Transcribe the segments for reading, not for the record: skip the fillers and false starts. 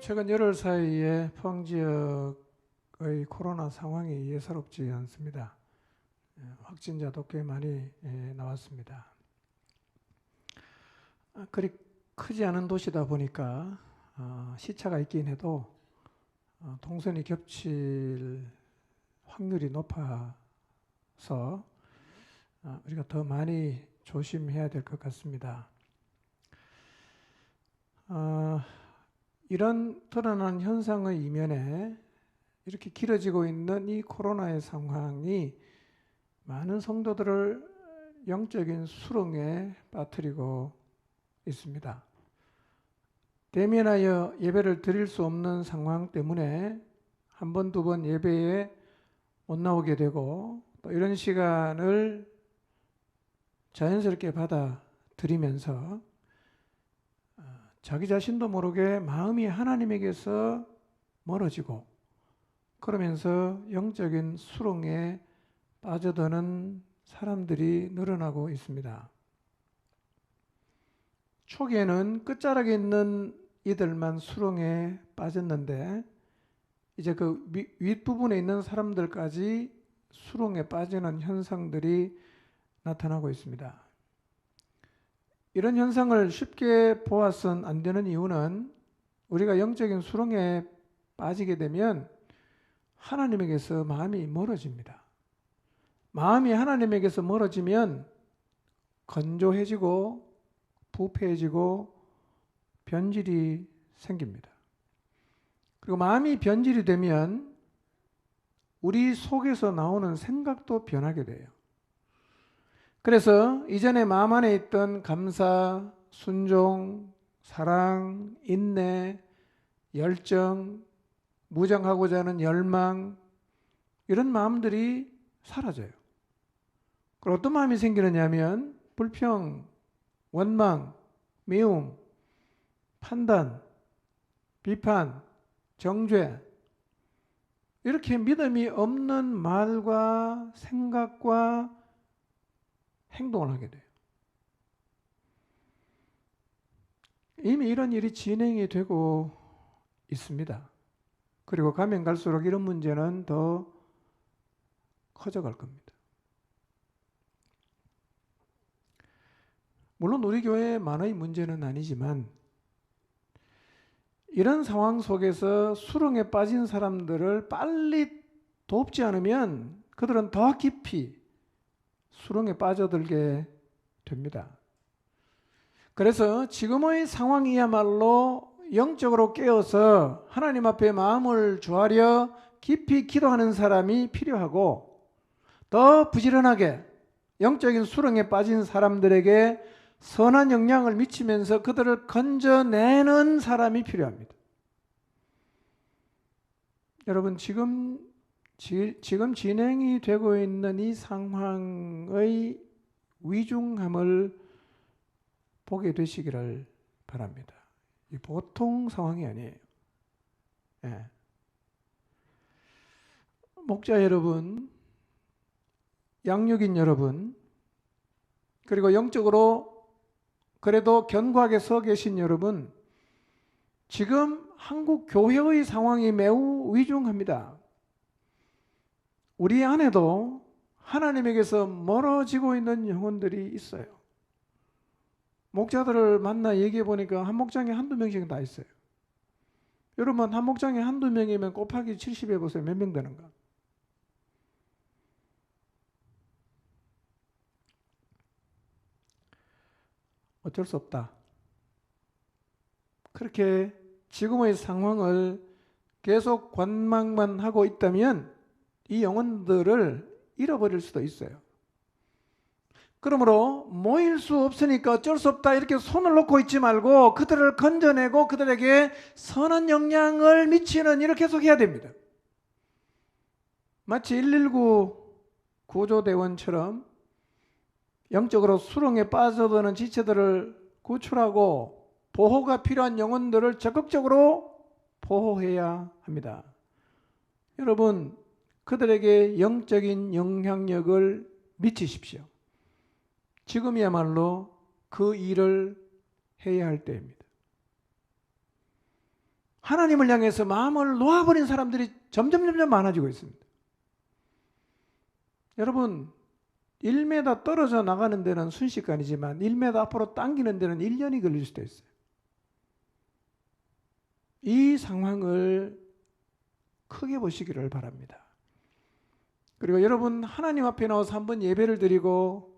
최근 열흘 사이에 포항 지역의 코로나 상황이 예사롭지 않습니다. 확진자도 꽤 많이 나왔습니다. 그리 크지 않은 도시다 보니까 시차가 있긴 해도 동선이 겹칠 확률이 높아서 우리가 더 많이 조심해야 될 것 같습니다. 이런 드러난 현상의 이면에 이렇게 길어지고 있는 이 코로나의 상황이 많은 성도들을 영적인 수렁에 빠뜨리고 있습니다. 대면하여 예배를 드릴 수 없는 상황 때문에 한 번, 두 번 예배에 못 나오게 되고 또 이런 시간을 자연스럽게 받아들이면서 자기 자신도 모르게 마음이 하나님에게서 멀어지고 그러면서 영적인 수렁에 빠져드는 사람들이 늘어나고 있습니다. 초기에는 끝자락에 있는 이들만 수렁에 빠졌는데 이제 그 윗부분에 있는 사람들까지 수렁에 빠지는 현상들이 나타나고 있습니다. 이런 현상을 쉽게 보아서는 안 되는 이유는 우리가 영적인 수렁에 빠지게 되면 하나님에게서 마음이 멀어집니다. 마음이 하나님에게서 멀어지면 건조해지고 부패해지고 변질이 생깁니다. 그리고 마음이 변질이 되면 우리 속에서 나오는 생각도 변하게 돼요. 그래서 이전에 마음 안에 있던 감사, 순종, 사랑, 인내, 열정, 무장하고자 하는 열망 이런 마음들이 사라져요. 그리고 어떤 마음이 생기느냐 하면 불평, 원망, 미움, 판단, 비판, 정죄 이렇게 믿음이 없는 말과 생각과 행동을 하게 돼요. 이미 이런 일이 진행이 되고 있습니다. 그리고 가면 갈수록 이런 문제는 더 커져갈 겁니다. 물론 우리 교회의 많은 문제는 아니지만 이런 상황 속에서 수렁에 빠진 사람들을 빨리 돕지 않으면 그들은 더 깊이 수렁에 빠져들게 됩니다. 그래서 지금의 상황이야말로 영적으로 깨어서 하나님 앞에 마음을 주하려 깊이 기도하는 사람이 필요하고 더 부지런하게 영적인 수렁에 빠진 사람들에게 선한 영향을 미치면서 그들을 건져내는 사람이 필요합니다. 여러분 지금 진행이 되고 있는 이 상황의 위중함을 보게 되시기를 바랍니다. 이 보통 상황이 아니에요. 예. 목자 여러분, 양육인 여러분, 그리고 영적으로 그래도 견고하게 서 계신 여러분, 지금 한국 교회의 상황이 매우 위중합니다. 우리 안에도 하나님에게서 멀어지고 있는 영혼들이 있어요. 목자들을 만나 얘기해 보니까 한 목장에 한두 명씩 다 있어요. 여러분 한 목장에 한두 명이면 곱하기 70 해보세요. 몇 명 되는가? 어쩔 수 없다. 그렇게 지금의 상황을 계속 관망만 하고 있다면 이 영혼들을 잃어버릴 수도 있어요. 그러므로 모일 수 없으니까 어쩔 수 없다 이렇게 손을 놓고 있지 말고 그들을 건져내고 그들에게 선한 영향을 미치는 일을 계속해야 됩니다. 마치 119 구조대원처럼 영적으로 수렁에 빠져드는 지체들을 구출하고 보호가 필요한 영혼들을 적극적으로 보호해야 합니다. 여러분, 그들에게 영적인 영향력을 미치십시오. 지금이야말로 그 일을 해야 할 때입니다. 하나님을 향해서 마음을 놓아버린 사람들이 점점 많아지고 있습니다. 여러분, 1m 떨어져 나가는 데는 순식간이지만 1m 앞으로 당기는 데는 1년이 걸릴 수도 있어요. 이 상황을 크게 보시기를 바랍니다. 그리고 여러분, 하나님 앞에 나와서 한번 예배를 드리고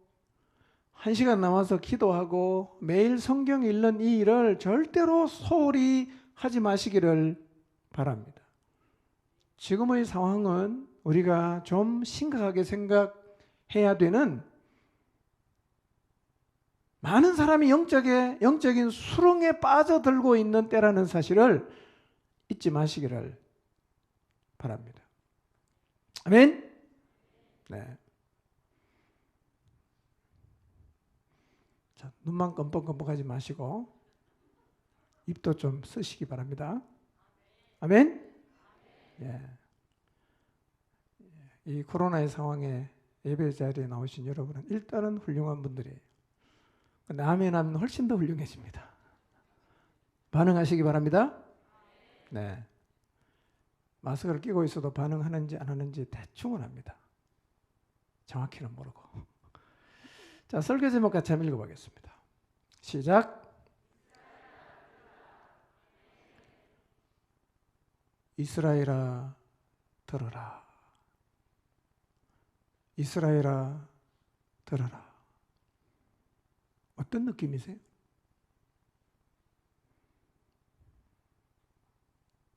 1시간 나와서 기도하고 매일 성경 읽는 이 일을 절대로 소홀히 하지 마시기를 바랍니다. 지금의 상황은 우리가 좀 심각하게 생각해야 되는, 많은 사람이 영적인 수렁에 빠져들고 있는 때라는 사실을 잊지 마시기를 바랍니다. 아멘? 네. 자, 눈만 껌뻑껌뻑하지 마시고 입도 좀 쓰시기 바랍니다. 아멘? 예. 이 코로나의 상황에 예배 자리에 나오신 여러분은 일단은 훌륭한 분들이에요. 근데 아멘 하면 훨씬 더 훌륭해집니다. 반응하시기 바랍니다. 네. 마스크를 끼고 있어도 반응하는지 안 하는지 대충은 합니다. 정확히는 모르고. 자, 설교 제목 같이 한번 읽어보겠습니다. 시작. 이스라엘아 들어라. 이스라엘아 들어라. 어떤 느낌이세요?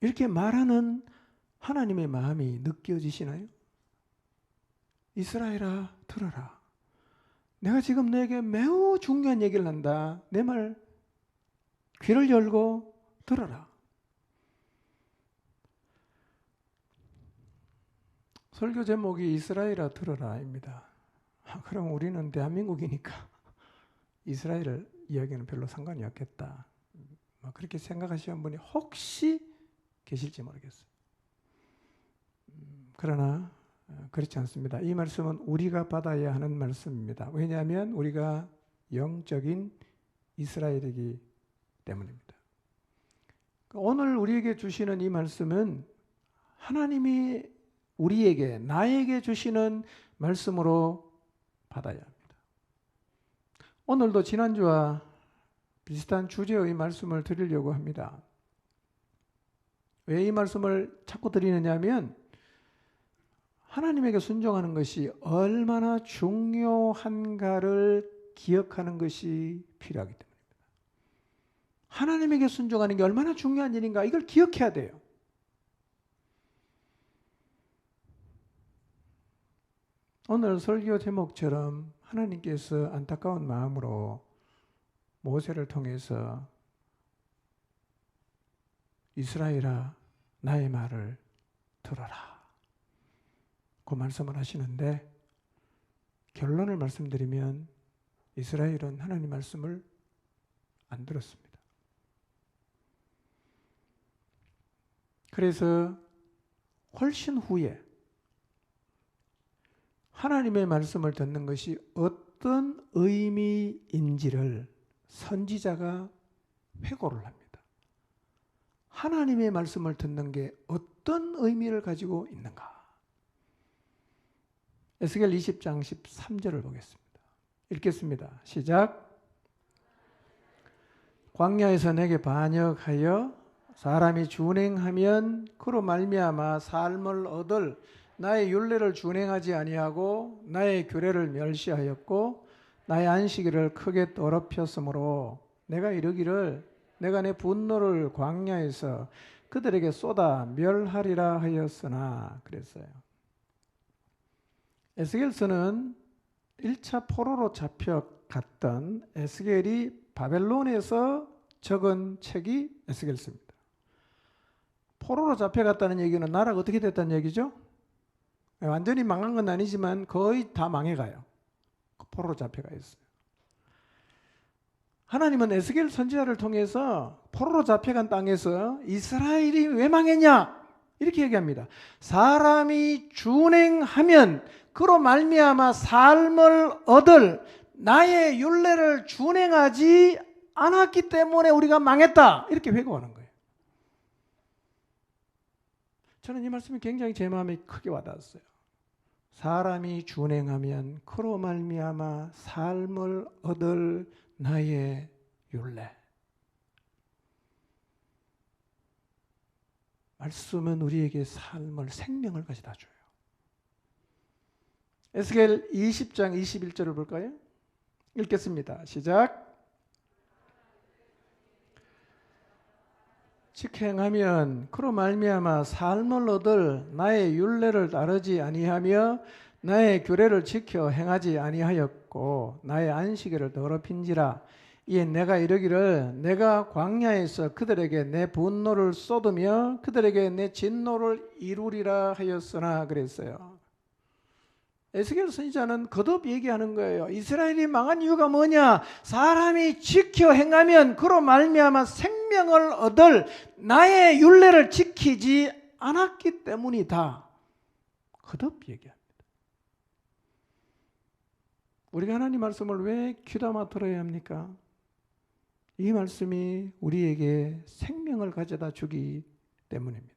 이렇게 말하는 하나님의 마음이 느껴지시나요? 이스라엘아 들어라. 내가 지금 너에게 매우 중요한 얘기를 한다. 내 말 귀를 열고 들어라. 설교 제목이 이스라엘아 들어라입니다. 그럼 우리는 대한민국이니까 이스라엘을 이야기는 별로 상관이 없겠다. 그렇게 생각하시는 분이 혹시 계실지 모르겠어요. 그러나 그렇지 않습니다. 이 말씀은 우리가 받아야 하는 말씀입니다. 왜냐하면 우리가 영적인 이스라엘이기 때문입니다. 오늘 우리에게 주시는 이 말씀은 하나님이 우리에게, 나에게 주시는 말씀으로 받아야 합니다. 오늘도 지난주와 비슷한 주제의 말씀을 드리려고 합니다. 왜 이 말씀을 자꾸 드리느냐 하면 하나님에게 순종하는 것이 얼마나 중요한가를 기억하는 것이 필요하기 때문입니다. 하나님에게 순종하는 게 얼마나 중요한 일인가, 이걸 기억해야 돼요. 오늘 설교 제목처럼 하나님께서 안타까운 마음으로 모세를 통해서 이스라엘아 나의 말을 들어라, 그 말씀을 하시는데, 결론을 말씀드리면 이스라엘은 하나님 말씀을 안 들었습니다. 그래서 훨씬 후에 하나님의 말씀을 듣는 것이 어떤 의미인지를 선지자가 회고를 합니다. 하나님의 말씀을 듣는 게 어떤 의미를 가지고 있는가? 에스겔 20장 13절을 보겠습니다. 읽겠습니다. 시작. 광야에서 내게 반역하여 사람이 준행하면 그로 말미암아 삶을 얻을 나의 율례를 준행하지 아니하고 나의 규례를 멸시하였고 나의 안식일을 크게 더럽혔으므로 내가 이르기를 내가 내 분노를 광야에서 그들에게 쏟아 멸하리라 하였으나 그랬어요. 에스겔서는 1차 포로로 잡혀갔던 에스겔이 바벨론에서 적은 책이 에스겔서입니다. 포로로 잡혀갔다는 얘기는 나라가 어떻게 됐다는 얘기죠? 완전히 망한 건 아니지만 거의 다 망해가요. 포로로 잡혀가 있어요. 하나님은 에스겔 선지자를 통해서 포로로 잡혀간 땅에서 이스라엘이 왜 망했냐? 이렇게 얘기합니다. 사람이 준행하면 그로 말미암아 삶을 얻을 나의 율례를 준행하지 않았기 때문에 우리가 망했다. 이렇게 회고하는 거예요. 저는 이 말씀이 굉장히 제 마음에 크게 와닿았어요. 사람이 준행하면 그로 말미암아 삶을 얻을 나의 율례. 말씀은 우리에게 삶을, 생명을 가져다 줘요. 에스겔 20장 21절을 볼까요? 읽겠습니다. 시작. 직행하면 그로 말미암아 삶을 얻을 나의 율례를 따르지 아니하며 나의 규례를 지켜 행하지 아니하였고 나의 안식일을 더럽힌지라. 이에 내가 이르기를 내가 광야에서 그들에게 내 분노를 쏟으며 그들에게 내 진노를 이루리라 하였으나 그랬어요. 에스겔 선지자는 거듭 얘기하는 거예요. 이스라엘이 망한 이유가 뭐냐? 사람이 지켜 행하면 그로 말미암아 생명을 얻을 나의 율례를 지키지 않았기 때문이다. 거듭 얘기합니다. 우리가 하나님 말씀을 왜 귀담아 들어야 합니까? 이 말씀이 우리에게 생명을 가져다 주기 때문입니다.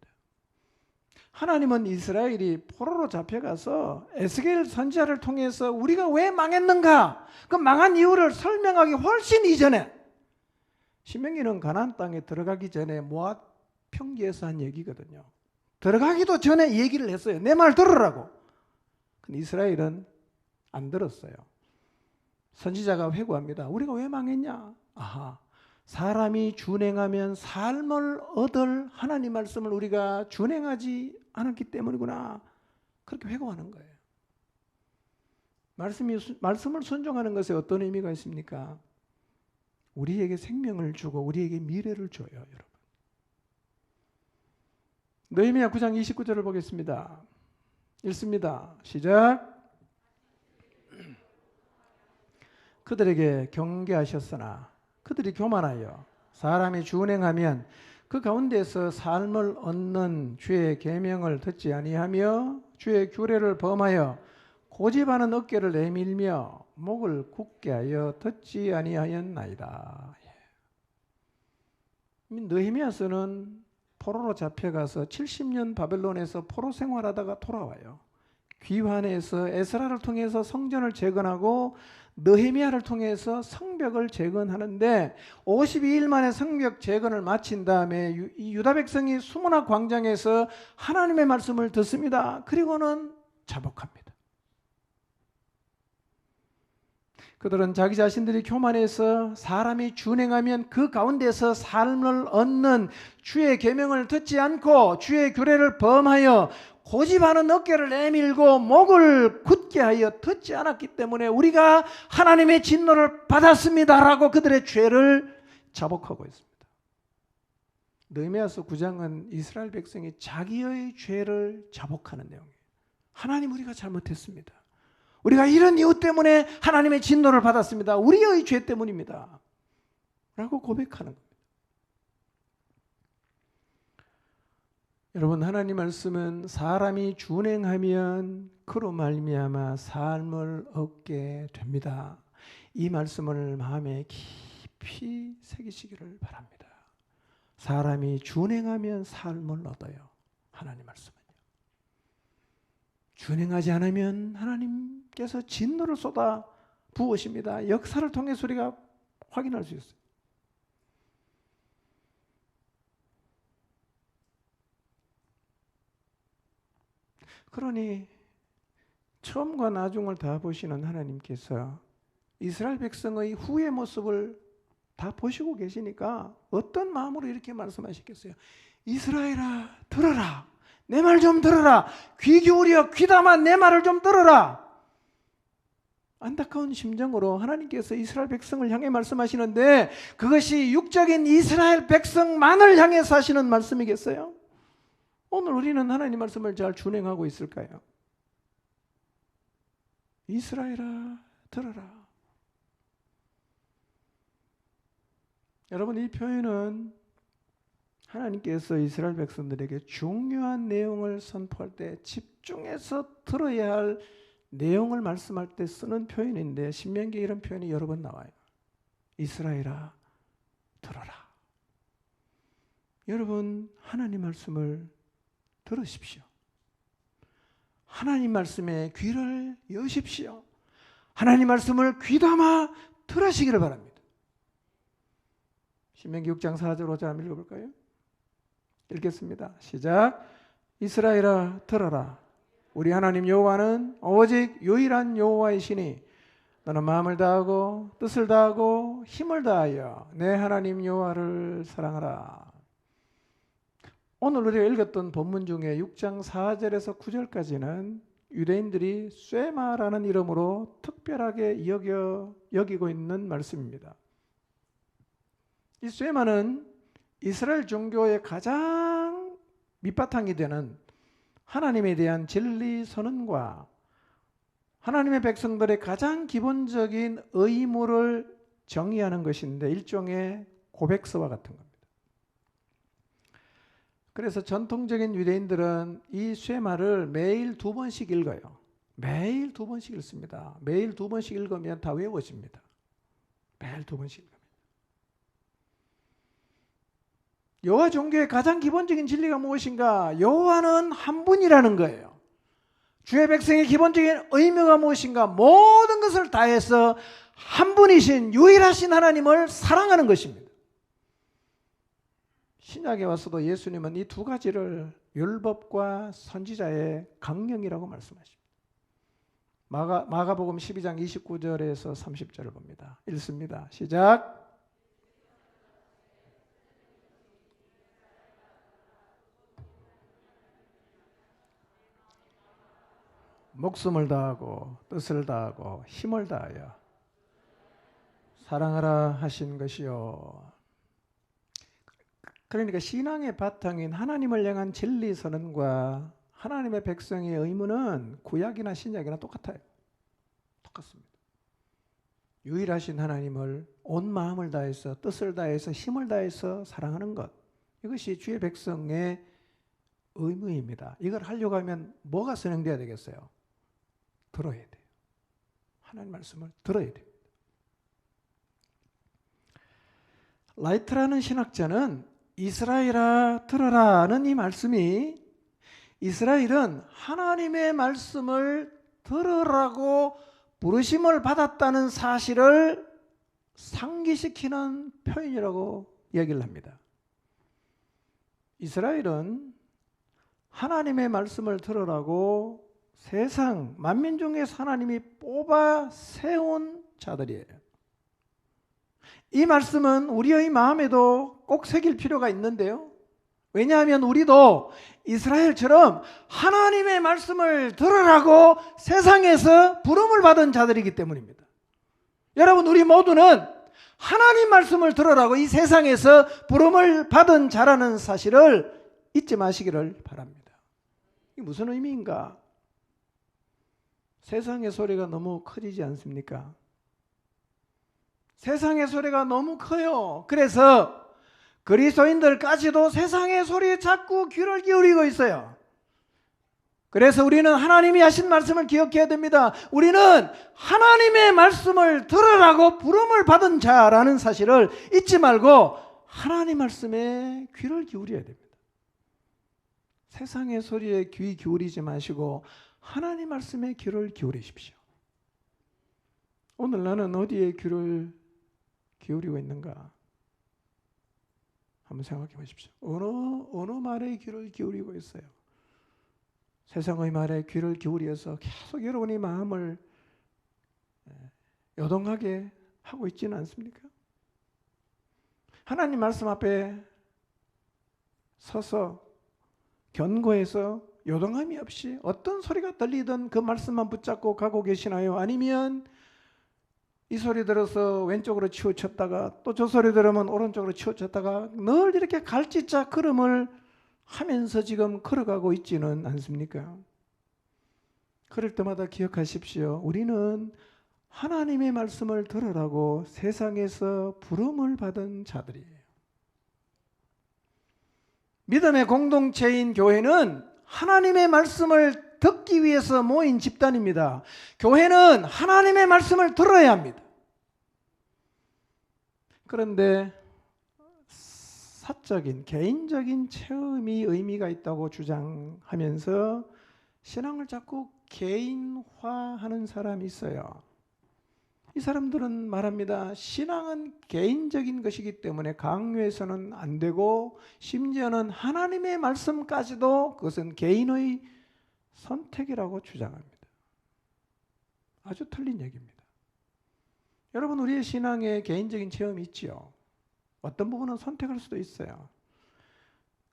하나님은 이스라엘이 포로로 잡혀가서 에스겔 선지자를 통해서 우리가 왜 망했는가? 그 망한 이유를 설명하기 훨씬 이전에, 신명기는 가나안 땅에 들어가기 전에 모압 평지에서 한 얘기거든요. 들어가기도 전에 얘기를 했어요. 내 말 들으라고. 근데 이스라엘은 안 들었어요. 선지자가 회고합니다. 우리가 왜 망했냐? 아하, 사람이 준행하면 삶을 얻을 하나님 말씀을 우리가 준행하지 않았기 때문이구나. 그렇게 회고하는 거예요. 말씀을 순종하는 것에 어떤 의미가 있습니까? 우리에게 생명을 주고 우리에게 미래를 줘요, 여러분. 느헤미야 9장 29절을 보겠습니다. 읽습니다. 시작. 그들에게 경계하셨으나 그들이 교만하여 사람이 준행하면 그 가운데서 삶을 얻는 주의 계명을 듣지 아니하며 주의 규례를 범하여 고집하는 어깨를 내밀며 목을 굳게 하여 듣지 아니하였나이다. 느헤미야서는 포로로 잡혀가서 70년 바벨론에서 포로 생활하다가 돌아와요. 귀환해서 에스라를 통해서 성전을 재건하고 느헤미야를 통해서 성벽을 재건하는데 52일 만에 성벽 재건을 마친 다음에 유다 백성이 수문화 광장에서 하나님의 말씀을 듣습니다. 그리고는 자복합니다. 그들은 자기 자신들이 교만해서 사람이 준행하면 그 가운데서 삶을 얻는 주의 계명을 듣지 않고 주의 규례를 범하여 고집하는 어깨를 내밀고 목을 굳게 하여 듣지 않았기 때문에 우리가 하나님의 진노를 받았습니다라고 그들의 죄를 자복하고 있습니다. 느헤미야서 9장은 이스라엘 백성이 자기의 죄를 자복하는 내용이에요. 하나님, 우리가 잘못했습니다. 우리가 이런 이유 때문에 하나님의 진노를 받았습니다. 우리의 죄 때문입니다. 라고 고백하는 겁니다. 여러분, 하나님 말씀은 사람이 준행하면 그로 말미암아 삶을 얻게 됩니다. 이 말씀을 마음에 깊이 새기시기를 바랍니다. 사람이 준행하면 삶을 얻어요. 하나님 말씀은요. 준행하지 않으면 하나님께서 진노를 쏟아 부으십니다. 역사를 통해서 우리가 확인할 수 있어요. 그러니 처음과 나중을 다 보시는 하나님께서 이스라엘 백성의 후의 모습을 다 보시고 계시니까 어떤 마음으로 이렇게 말씀하셨겠어요? 이스라엘아, 들어라. 내 말 좀 들어라. 귀 기울여 귀담아 내 말을 좀 들어라. 안타까운 심정으로 하나님께서 이스라엘 백성을 향해 말씀하시는데 그것이 육적인 이스라엘 백성만을 향해서 하시는 말씀이겠어요? 오늘 우리는 하나님 말씀을 잘 준행하고 있을까요? 이스라엘아, 들어라. 여러분, 이 표현은 하나님께서 이스라엘 백성들에게 중요한 내용을 선포할 때 집중해서 들어야 할 내용을 말씀할 때 쓰는 표현인데 신명기에 이런 표현이 여러 번 나와요. 이스라엘아, 들어라. 여러분, 하나님 말씀을 들으십시오. 하나님 말씀에 귀를 여십시오. 하나님 말씀을 귀담아 들으시기를 바랍니다. 신명기 6장 4절 5절 한번 읽어볼까요? 읽겠습니다. 시작. 이스라엘아 들어라. 우리 하나님 여호와는 오직 유일한 여호와이시니 너는 마음을 다하고 뜻을 다하고 힘을 다하여 내 하나님 여호와를 사랑하라. 오늘 우리가 읽었던 본문 중에 6장 4절에서 9절까지는 유대인들이 쇠마라는 이름으로 특별하게 여기고 있는 말씀입니다. 이 쇠마는 이스라엘 종교의 가장 밑바탕이 되는 하나님에 대한 진리 선언과 하나님의 백성들의 가장 기본적인 의무를 정의하는 것인데 일종의 고백서와 같은 겁니다. 그래서 전통적인 유대인들은 이 쇠마를 매일 2번씩 읽어요. 매일 2번씩 읽습니다. 매일 2번씩 읽으면 다 외워집니다. 매일 2번씩 읽으면. 여호와 종교의 가장 기본적인 진리가 무엇인가? 여호와는 한 분이라는 거예요. 주의 백성의 기본적인 의무가 무엇인가? 모든 것을 다해서 한 분이신 유일하신 하나님을 사랑하는 것입니다. 신약에 와서도 예수님은 이 두 가지를 율법과 선지자의 강령이라고 말씀하십니다. 마가복음 12장 29절에서 30절을 봅니다. 읽습니다. 시작. 목숨을 다하고 뜻을 다하고 힘을 다하여 사랑하라 하신 것이요. 그러니까 신앙의 바탕인 하나님을 향한 진리 선언과 하나님의 백성의 의무는 구약이나 신약이나 똑같아요. 똑같습니다. 유일하신 하나님을 온 마음을 다해서 뜻을 다해서 힘을 다해서 사랑하는 것, 이것이 주의 백성의 의무입니다. 이걸 하려고 하면 뭐가 선행돼야 되겠어요? 들어야 돼요. 하나님 말씀을 들어야 돼요. 라이트라는 신학자는 이스라엘아 들어라는 이 말씀이 이스라엘은 하나님의 말씀을 들으라고 부르심을 받았다는 사실을 상기시키는 표현이라고 이야기를 합니다. 이스라엘은 하나님의 말씀을 들으라고 세상 만민 중에서 하나님이 뽑아 세운 자들이에요. 이 말씀은 우리의 마음에도 꼭 새길 필요가 있는데요. 왜냐하면 우리도 이스라엘처럼 하나님의 말씀을 들으라고 세상에서 부름을 받은 자들이기 때문입니다. 여러분, 우리 모두는 하나님 말씀을 들으라고 이 세상에서 부름을 받은 자라는 사실을 잊지 마시기를 바랍니다. 이게 무슨 의미인가? 세상의 소리가 너무 커지지 않습니까? 세상의 소리가 너무 커요. 그래서 그리스도인들까지도 세상의 소리에 자꾸 귀를 기울이고 있어요. 그래서 우리는 하나님이 하신 말씀을 기억해야 됩니다. 우리는 하나님의 말씀을 들으라고 부름을 받은 자라는 사실을 잊지 말고 하나님 말씀에 귀를 기울여야 됩니다. 세상의 소리에 귀 기울이지 마시고 하나님 말씀에 귀를 기울이십시오. 오늘 나는 어디에 귀를 기울이고 있는가? 한번 생각해 보십시오. 어느 말에 귀를 기울이고 있어요? 세상의 말에 귀를 기울여서 계속 여러분의 마음을 요동하게 하고 있지는 않습니까? 하나님 말씀 앞에 서서 견고해서 요동함이 없이 어떤 소리가 들리든 그 말씀만 붙잡고 가고 계시나요? 아니면 이 소리 들어서 왼쪽으로 치우쳤다가 또 저 소리 들으면 오른쪽으로 치우쳤다가 늘 이렇게 갈짓자 걸음을 하면서 지금 걸어가고 있지는 않습니까? 그럴 때마다 기억하십시오. 우리는 하나님의 말씀을 들으라고 세상에서 부름을 받은 자들이에요. 믿음의 공동체인 교회는 하나님의 말씀을 듣기 위해서 모인 집단입니다. 교회는 하나님의 말씀을 들어야 합니다. 그런데 사적인 개인적인 체험이 의미가 있다고 주장하면서 신앙을 자꾸 개인화하는 사람이 있어요. 이 사람들은 말합니다. 신앙은 개인적인 것이기 때문에 강요해서는 안 되고 심지어는 하나님의 말씀까지도 그것은 개인의 선택이라고 주장합니다. 아주 틀린 얘기입니다. 여러분, 우리의 신앙에 개인적인 체험이 있지요. 어떤 부분은 선택할 수도 있어요.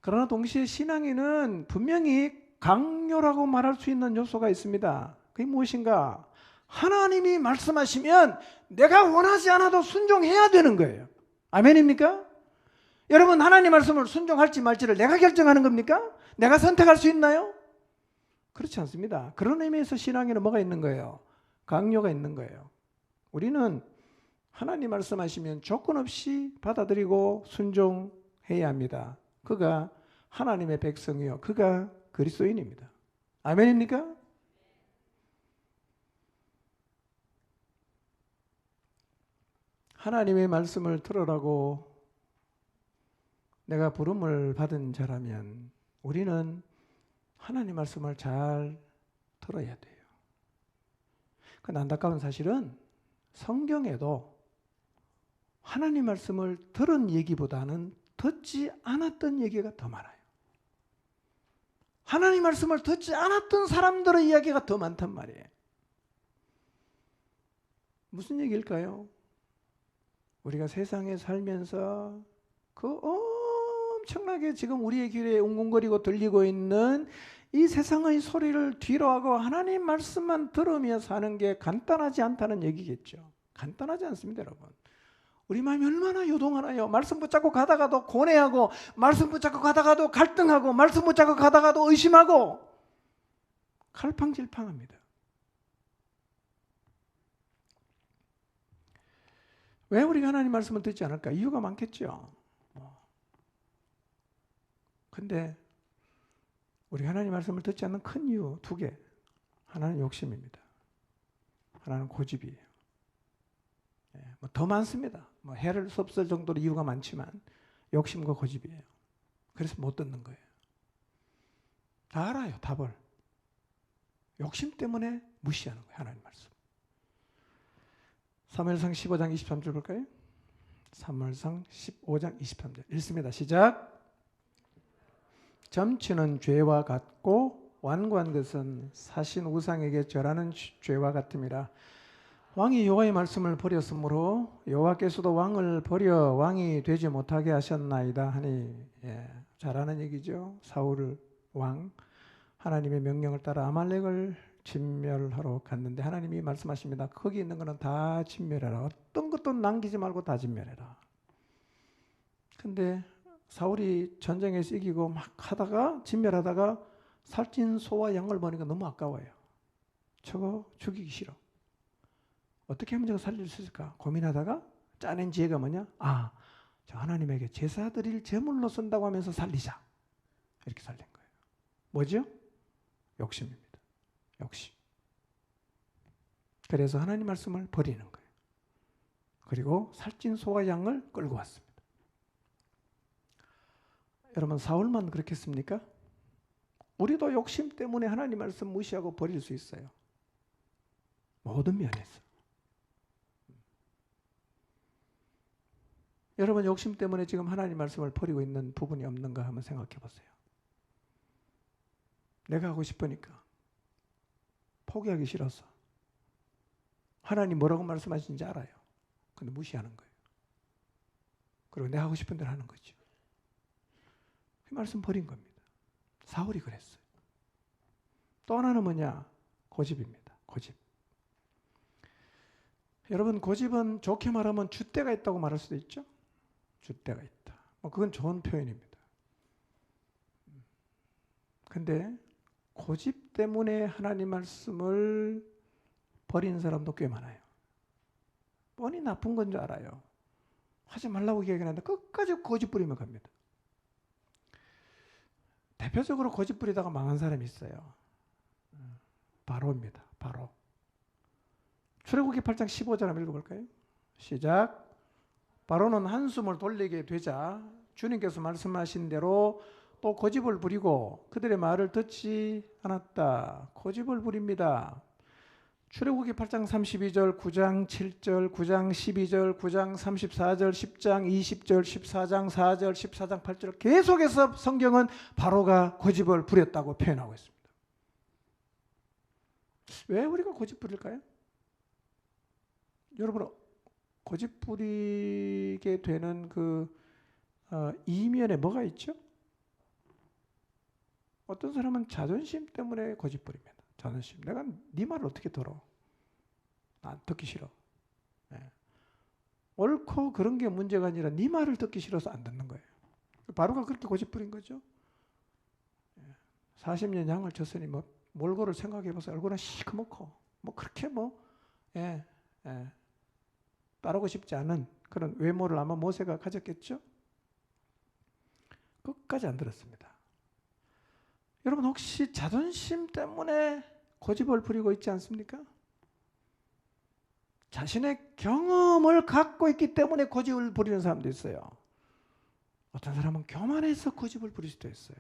그러나 동시에 신앙에는 분명히 강요라고 말할 수 있는 요소가 있습니다. 그게 무엇인가? 하나님이 말씀하시면 내가 원하지 않아도 순종해야 되는 거예요. 아멘입니까? 여러분, 하나님 말씀을 순종할지 말지를 내가 결정하는 겁니까? 내가 선택할 수 있나요? 그렇지 않습니다. 그런 의미에서 신앙에는 뭐가 있는 거예요? 강요가 있는 거예요. 우리는 하나님 말씀하시면 조건 없이 받아들이고 순종해야 합니다. 그가 하나님의 백성이요, 그가 그리스도인입니다. 아멘입니까? 하나님의 말씀을 들으라고 내가 부름을 받은 자라면 우리는 하나님 말씀을 잘 들어야 돼요. 그런데 안타까운 사실은 성경에도 하나님 말씀을 들은 얘기보다는 듣지 않았던 얘기가 더 많아요. 하나님 말씀을 듣지 않았던 사람들의 이야기가 더 많단 말이에요. 무슨 얘기일까요? 우리가 세상에 살면서 그 엄청나게 지금 우리의 귀에 웅웅거리고 들리고 있는 이 세상의 소리를 뒤로하고 하나님 말씀만 들으며 사는 게 간단하지 않다는 얘기겠죠. 간단하지 않습니다, 여러분. 우리 마음이 얼마나 요동하나요? 말씀 붙잡고 가다가도 고뇌하고, 말씀 붙잡고 가다가도 갈등하고, 말씀 붙잡고 가다가도 의심하고, 갈팡질팡합니다. 왜 우리가 하나님 말씀을 듣지 않을까? 이유가 많겠죠. 근데 우리 하나님 말씀을 듣지 않는 큰 이유 두 개. 하나는 욕심입니다. 하나는 고집이에요. 더 많습니다. 해를 수 없을 정도로 이유가 많지만 욕심과 고집이에요. 그래서 못 듣는 거예요. 다 알아요, 답을. 욕심 때문에 무시하는 거예요, 하나님 말씀. 사무엘상 15장 23절 볼까요? 사무엘상 15장 23절 읽습니다. 시작. 점치는 죄와 같고 완고한 것은 사신 우상에게 절하는 죄와 같음이라. 왕이 여호와의 말씀을 버렸으므로 여호와께서도 왕을 버려 왕이 되지 못하게 하셨나이다 하니, 잘하는 얘기죠. 사울 왕 하나님의 명령을 따라 아말렉을 진멸하러 갔는데 하나님이 말씀하십니다. 거기 있는 거는 다 진멸해라. 어떤 것도 남기지 말고 다 진멸해라. 근데 사울이 전쟁에서 이기고 막 하다가 진멸하다가 살찐 소와 양을 보니까 너무 아까워요. 저거 죽이기 싫어. 어떻게 하면 저거 살릴 수 있을까 고민하다가 짜낸 지혜가 뭐냐? 저 하나님에게 제사 드릴 제물로 쓴다고 하면서 살리자. 이렇게 살린 거예요. 뭐죠? 욕심입니다. 욕심. 그래서 하나님 말씀을 버리는 거예요. 그리고 살찐 소와 양을 끌고 왔습니다. 여러분, 사울만 그렇겠습니까? 우리도 욕심 때문에 하나님 말씀 무시하고 버릴 수 있어요. 모든 면에서. 여러분, 욕심 때문에 지금 하나님 말씀을 버리고 있는 부분이 없는가 한번 생각해 보세요. 내가 하고 싶으니까, 포기하기 싫어서. 하나님 뭐라고 말씀하시는지 알아요. 근데 무시하는 거예요. 그리고 내가 하고 싶은 대로 하는 거죠. 그 말씀 버린 겁니다. 사울이 그랬어요. 또 하나는 뭐냐? 고집입니다. 고집. 여러분, 고집은 좋게 말하면 줏대가 있다고 말할 수도 있죠. 줏대가 있다. 그건 좋은 표현입니다. 근데 고집 때문에 하나님 말씀을 버리는 사람도 꽤 많아요. 뻔히 나쁜 건 줄 알아요. 하지 말라고 얘기하는데 끝까지 고집 부리며 갑니다. 대표적으로 고집 부리다가 망한 사람이 있어요. 바로입니다. 바로. 출애굽기 8장 15절 한번 읽어볼까요? 시작. 바로는 한숨을 돌리게 되자 주님께서 말씀하신 대로 또 고집을 부리고 그들의 말을 듣지 않았다. 고집을 부립니다. 출애굽기 8장 32절, 9장 7절, 9장 12절, 9장 34절, 10장 20절, 14장 4절, 14장 8절 계속해서 성경은 바로가 고집을 부렸다고 표현하고 있습니다. 왜 우리가 고집 부릴까요? 여러분, 고집 부리게 되는 그 이면에 뭐가 있죠? 어떤 사람은 자존심 때문에 고집 부립니다. 자존심. 내가 네 말을 어떻게 들어? 난 듣기 싫어. 네. 옳고 그런 게 문제가 아니라 네 말을 듣기 싫어서 안 듣는 거예요. 바로가 그렇게 고집 부린 거죠. 40년 양을 쳤으니 뭐 몰골을 생각해 보세요. 얼굴은 시커멓고 뭐 그렇게 따르고 싶지 않은 그런 외모를 아마 모세가 가졌겠죠. 끝까지 안 들었습니다. 여러분 혹시 자존심 때문에 고집을 부리고 있지 않습니까? 자신의 경험을 갖고 있기 때문에 고집을 부리는 사람도 있어요. 어떤 사람은 교만해서 고집을 부릴 수도 있어요.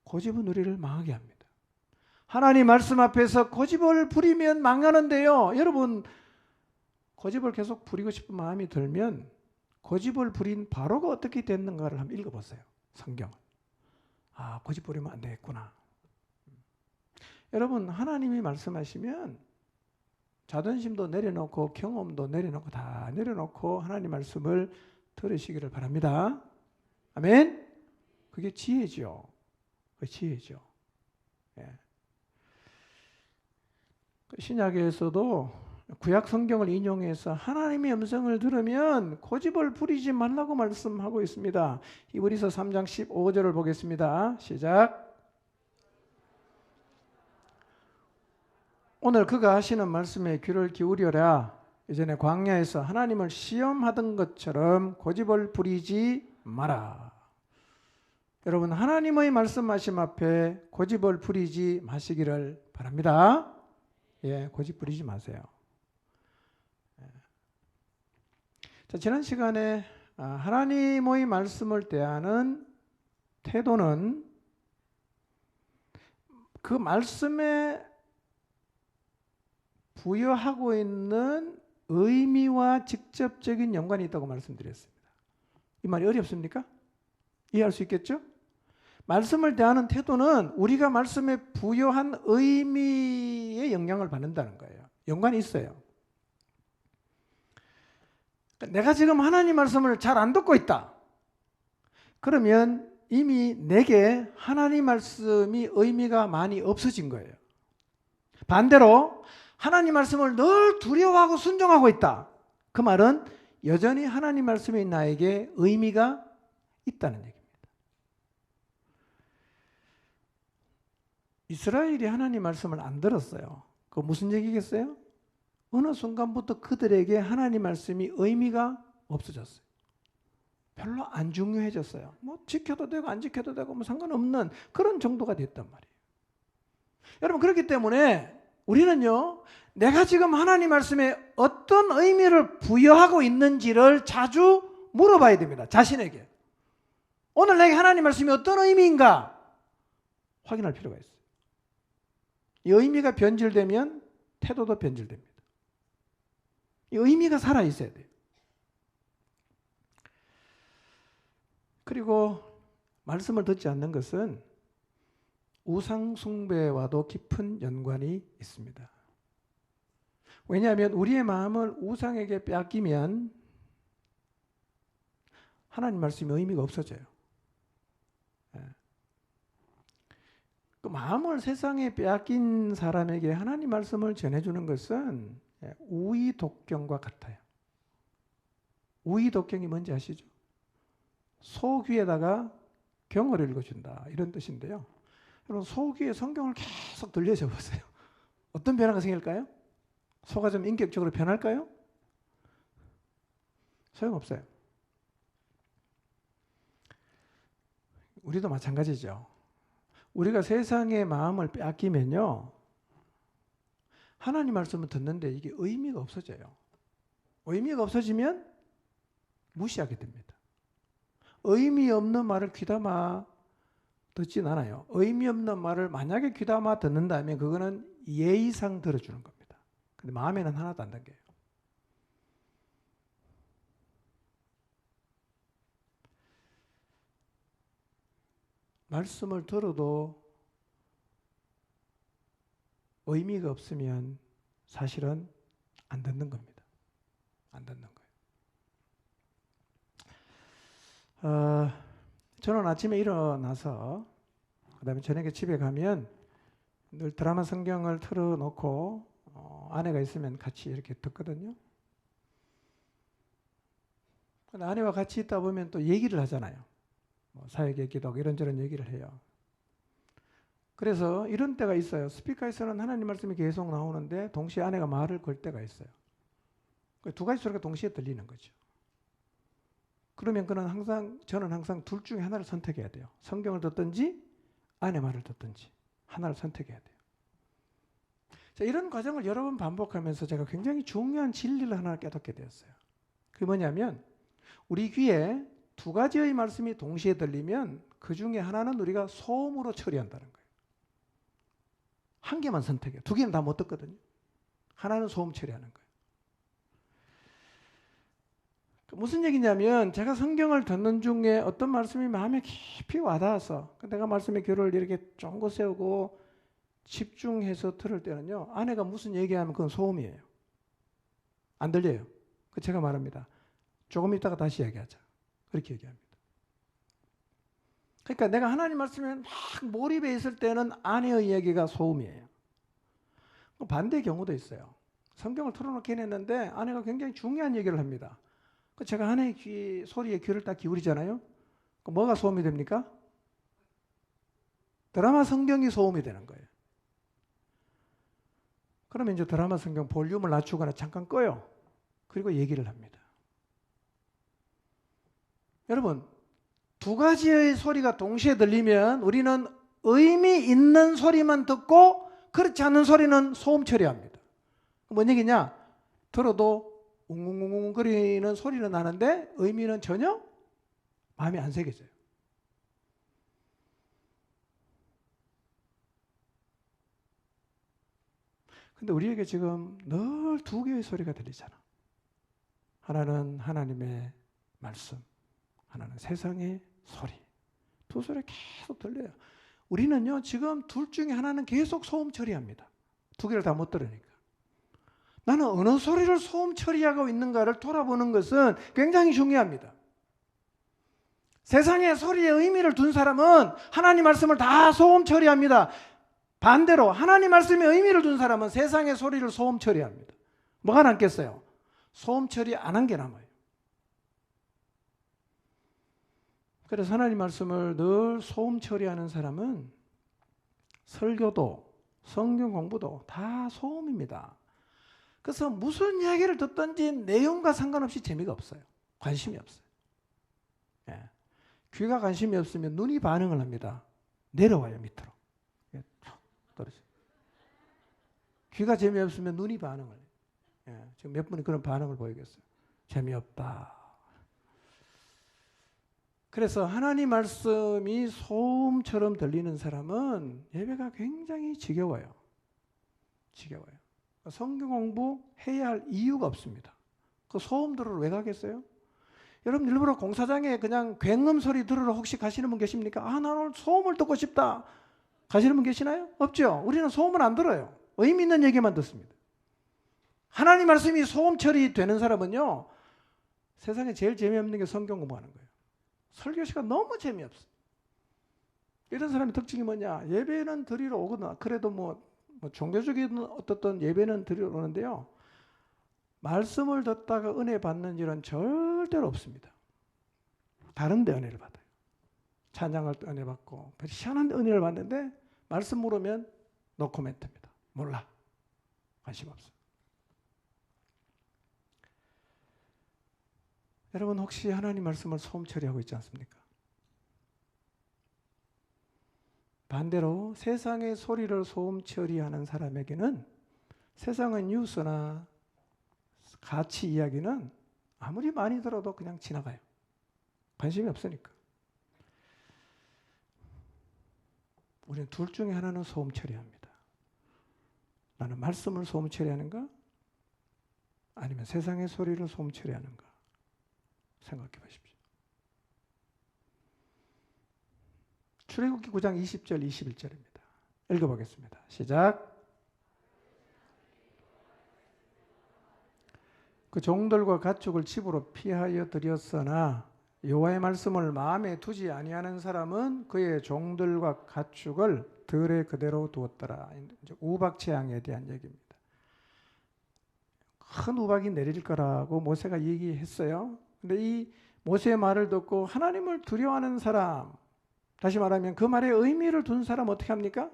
고집은 우리를 망하게 합니다. 하나님 말씀 앞에서 고집을 부리면 망하는데요. 여러분 고집을 계속 부리고 싶은 마음이 들면 고집을 부린 바로가 어떻게 됐는가를 한번 읽어보세요. 성경을. 아, 고집 부리면 안 되겠구나. 여러분 하나님이 말씀하시면 자존심도 내려놓고 경험도 내려놓고 다 내려놓고 하나님 말씀을 들으시기를 바랍니다. 아멘. 그게 지혜죠. 그 지혜죠. 예. 신약에서도 구약 성경을 인용해서 하나님의 음성을 들으면 고집을 부리지 말라고 말씀하고 있습니다. 히브리서 3장 15절을 보겠습니다. 시작. 오늘 그가 하시는 말씀에 귀를 기울여라. 이전에 광야에서 하나님을 시험하던 것처럼 고집을 부리지 마라. 여러분 하나님의 말씀하심 앞에 고집을 부리지 마시기를 바랍니다. 예, 고집 부리지 마세요. 자, 지난 시간에 하나님의 말씀을 대하는 태도는 그 말씀에 부여하고 있는 의미와 직접적인 연관이 있다고 말씀드렸습니다. 이 말이 어렵습니까? 이해할 수 있겠죠? 말씀을 대하는 태도는 우리가 말씀에 부여한 의미에 영향을 받는다는 거예요. 연관이 있어요. 내가 지금 하나님 말씀을 잘 안 듣고 있다. 그러면 이미 내게 하나님 말씀이 의미가 많이 없어진 거예요. 반대로 하나님 말씀을 늘 두려워하고 순종하고 있다. 그 말은 여전히 하나님 말씀이 나에게 의미가 있다는 얘기입니다. 이스라엘이 하나님 말씀을 안 들었어요. 그 무슨 얘기겠어요? 어느 순간부터 그들에게 하나님 말씀이 의미가 없어졌어요. 별로 안 중요해졌어요. 뭐 지켜도 되고 안 지켜도 되고 뭐 상관없는 그런 정도가 됐단 말이에요. 여러분 그렇기 때문에 우리는요, 내가 지금 하나님 말씀에 어떤 의미를 부여하고 있는지를 자주 물어봐야 됩니다. 자신에게. 오늘 내게 하나님 말씀이 어떤 의미인가 확인할 필요가 있어요. 이 의미가 변질되면 태도도 변질됩니다. 이 의미가 살아있어야 돼요. 그리고 말씀을 듣지 않는 것은 우상 숭배와도 깊은 연관이 있습니다. 왜냐하면 우리의 마음을 우상에게 빼앗기면 하나님 말씀의 의미가 없어져요. 그 마음을 세상에 빼앗긴 사람에게 하나님 말씀을 전해주는 것은 우의독경과 같아요. 우의독경이 뭔지 아시죠? 소 귀에다가 경을 읽어준다 이런 뜻인데요. 여러분 소 귀에 성경을 계속 들려줘 보세요. 어떤 변화가 생길까요? 소가 좀 인격적으로 변할까요? 소용없어요. 우리도 마찬가지죠. 우리가 세상의 마음을 빼앗기면요, 하나님 말씀을 듣는데 이게 의미가 없어져요. 의미가 없어지면 무시하게 됩니다. 의미 없는 말을 귀담아 듣진 않아요. 의미 없는 말을 만약에 귀담아 듣는다면 그거는 예의상 들어주는 겁니다. 근데 마음에는 하나도 안 담겨요. 말씀을 들어도 의미가 없으면 사실은 안 듣는 겁니다. 안 듣는 거예요. 저는 아침에 일어나서 그다음에 저녁에 집에 가면 늘 드라마 성경을 틀어놓고 아내가 있으면 같이 이렇게 듣거든요. 근데 아내와 같이 있다 보면 또 얘기를 하잖아요. 뭐 사역의 기도 이런저런 얘기를 해요. 그래서 이런 때가 있어요. 스피커에서는 하나님 말씀이 계속 나오는데 동시에 아내가 말을 걸 때가 있어요. 두 가지 소리가 동시에 들리는 거죠. 그러면 저는 항상 둘 중에 하나를 선택해야 돼요. 성경을 듣든지 아내 말을 듣든지 하나를 선택해야 돼요. 자, 이런 과정을 여러 번 반복하면서 제가 굉장히 중요한 진리를 하나 깨닫게 되었어요. 그게 뭐냐면 우리 귀에 두 가지의 말씀이 동시에 들리면 그 중에 하나는 우리가 소음으로 처리한다는 거예요. 한 개만 선택해요. 두 개는 다 못 듣거든요. 하나는 소음 처리하는 거예요. 무슨 얘기냐면 제가 성경을 듣는 중에 어떤 말씀이 마음에 깊이 와닿아서 내가 말씀의 귀를 이렇게 쫑긋 세우고 집중해서 들을 때는요. 아내가 무슨 얘기하면 그건 소음이에요. 안 들려요. 제가 말합니다. 조금 있다가 다시 얘기하자. 그렇게 얘기합니다. 그러니까 내가 하나님 말씀에 막 몰입해 있을 때는 아내의 이야기가 소음이에요. 반대의 경우도 있어요. 성경을 틀어놓긴 했는데 아내가 굉장히 중요한 얘기를 합니다. 제가 아내의 소리에 귀를 딱 기울이잖아요. 뭐가 소음이 됩니까? 드라마 성경이 소음이 되는 거예요. 그러면 이제 드라마 성경 볼륨을 낮추거나 잠깐 꺼요. 그리고 얘기를 합니다. 여러분, 두 가지의 소리가 동시에 들리면 우리는 의미 있는 소리만 듣고 그렇지 않은 소리는 소음 처리합니다. 뭔 얘기냐? 들어도 웅웅웅웅 거리는 소리는 나는데 의미는 전혀 마음에 안 새겨져요. 근데 우리에게 지금 늘 두 개의 소리가 들리잖아. 하나는 하나님의 말씀, 하나는 세상의 소리. 두 소리가 계속 들려요. 우리는요, 지금 둘 중에 하나는 계속 소음 처리합니다. 두 개를 다 못 들으니까. 나는 어느 소리를 소음 처리하고 있는가를 돌아보는 것은 굉장히 중요합니다. 세상의 소리에 의미를 둔 사람은 하나님 말씀을 다 소음 처리합니다. 반대로 하나님 말씀에 의미를 둔 사람은 세상의 소리를 소음 처리합니다. 뭐가 남겠어요? 소음 처리 안 한 게 남아요. 그래서 하나님 말씀을 늘 소음 처리하는 사람은 설교도 성경 공부도 다 소음입니다. 그래서 무슨 이야기를 듣든지 내용과 상관없이 재미가 없어요. 관심이 없어요. 예. 귀가 관심이 없으면 눈이 반응을 합니다. 내려와요, 밑으로. 예, 떨어져요. 귀가 재미없으면 눈이 반응을 해요. 예, 지금 몇 분이 그런 반응을 보이겠어요. 재미없다. 그래서 하나님 말씀이 소음처럼 들리는 사람은 예배가 굉장히 지겨워요. 지겨워요. 성경 공부해야 할 이유가 없습니다. 그 소음 들으러 왜 가겠어요? 여러분 일부러 공사장에 그냥 굉음 소리 들으러 혹시 가시는 분 계십니까? 아, 나 오늘 소음을 듣고 싶다. 가시는 분 계시나요? 없죠. 우리는 소음을 안 들어요. 의미 있는 얘기만 듣습니다. 하나님 말씀이 소음 처리되는 사람은요, 세상에 제일 재미없는 게 성경 공부하는 거예요. 설교 시간 너무 재미없어. 이런 사람의 특징이 뭐냐? 예배는 드리러 오거나 그래도 뭐 종교적인 어떤 예배는 드리러 오는데요. 말씀을 듣다가 은혜 받는 일은 절대로 없습니다. 다른 데 은혜를 받아요. 찬양할 때 은혜 받고 희한한 은혜를 받는데 말씀 물으면 노코멘트입니다. 몰라. 관심 없어요. 여러분 혹시 하나님 말씀을 소음 처리하고 있지 않습니까? 반대로 세상의 소리를 소음 처리하는 사람에게는 세상의 뉴스나 가치 이야기는 아무리 많이 들어도 그냥 지나가요. 관심이 없으니까. 우리는 둘 중에 하나는 소음 처리합니다. 나는 말씀을 소음 처리하는가? 아니면 세상의 소리를 소음 처리하는가? 생각해 보십시오. 출애굽기 9장 20절 21절입니다. 읽어보겠습니다. 시작. 그 종들과 가축을 집으로 피하여 들였으나 여호와의 말씀을 마음에 두지 아니하는 사람은 그의 종들과 가축을 들에 그대로 두었더라. 이제 우박 재앙에 대한 얘기입니다. 큰 우박이 내릴 거라고 모세가 얘기했어요. 근데 이 모세의 말을 듣고 하나님을 두려워하는 사람, 다시 말하면 그 말에 의미를 둔 사람 어떻게 합니까?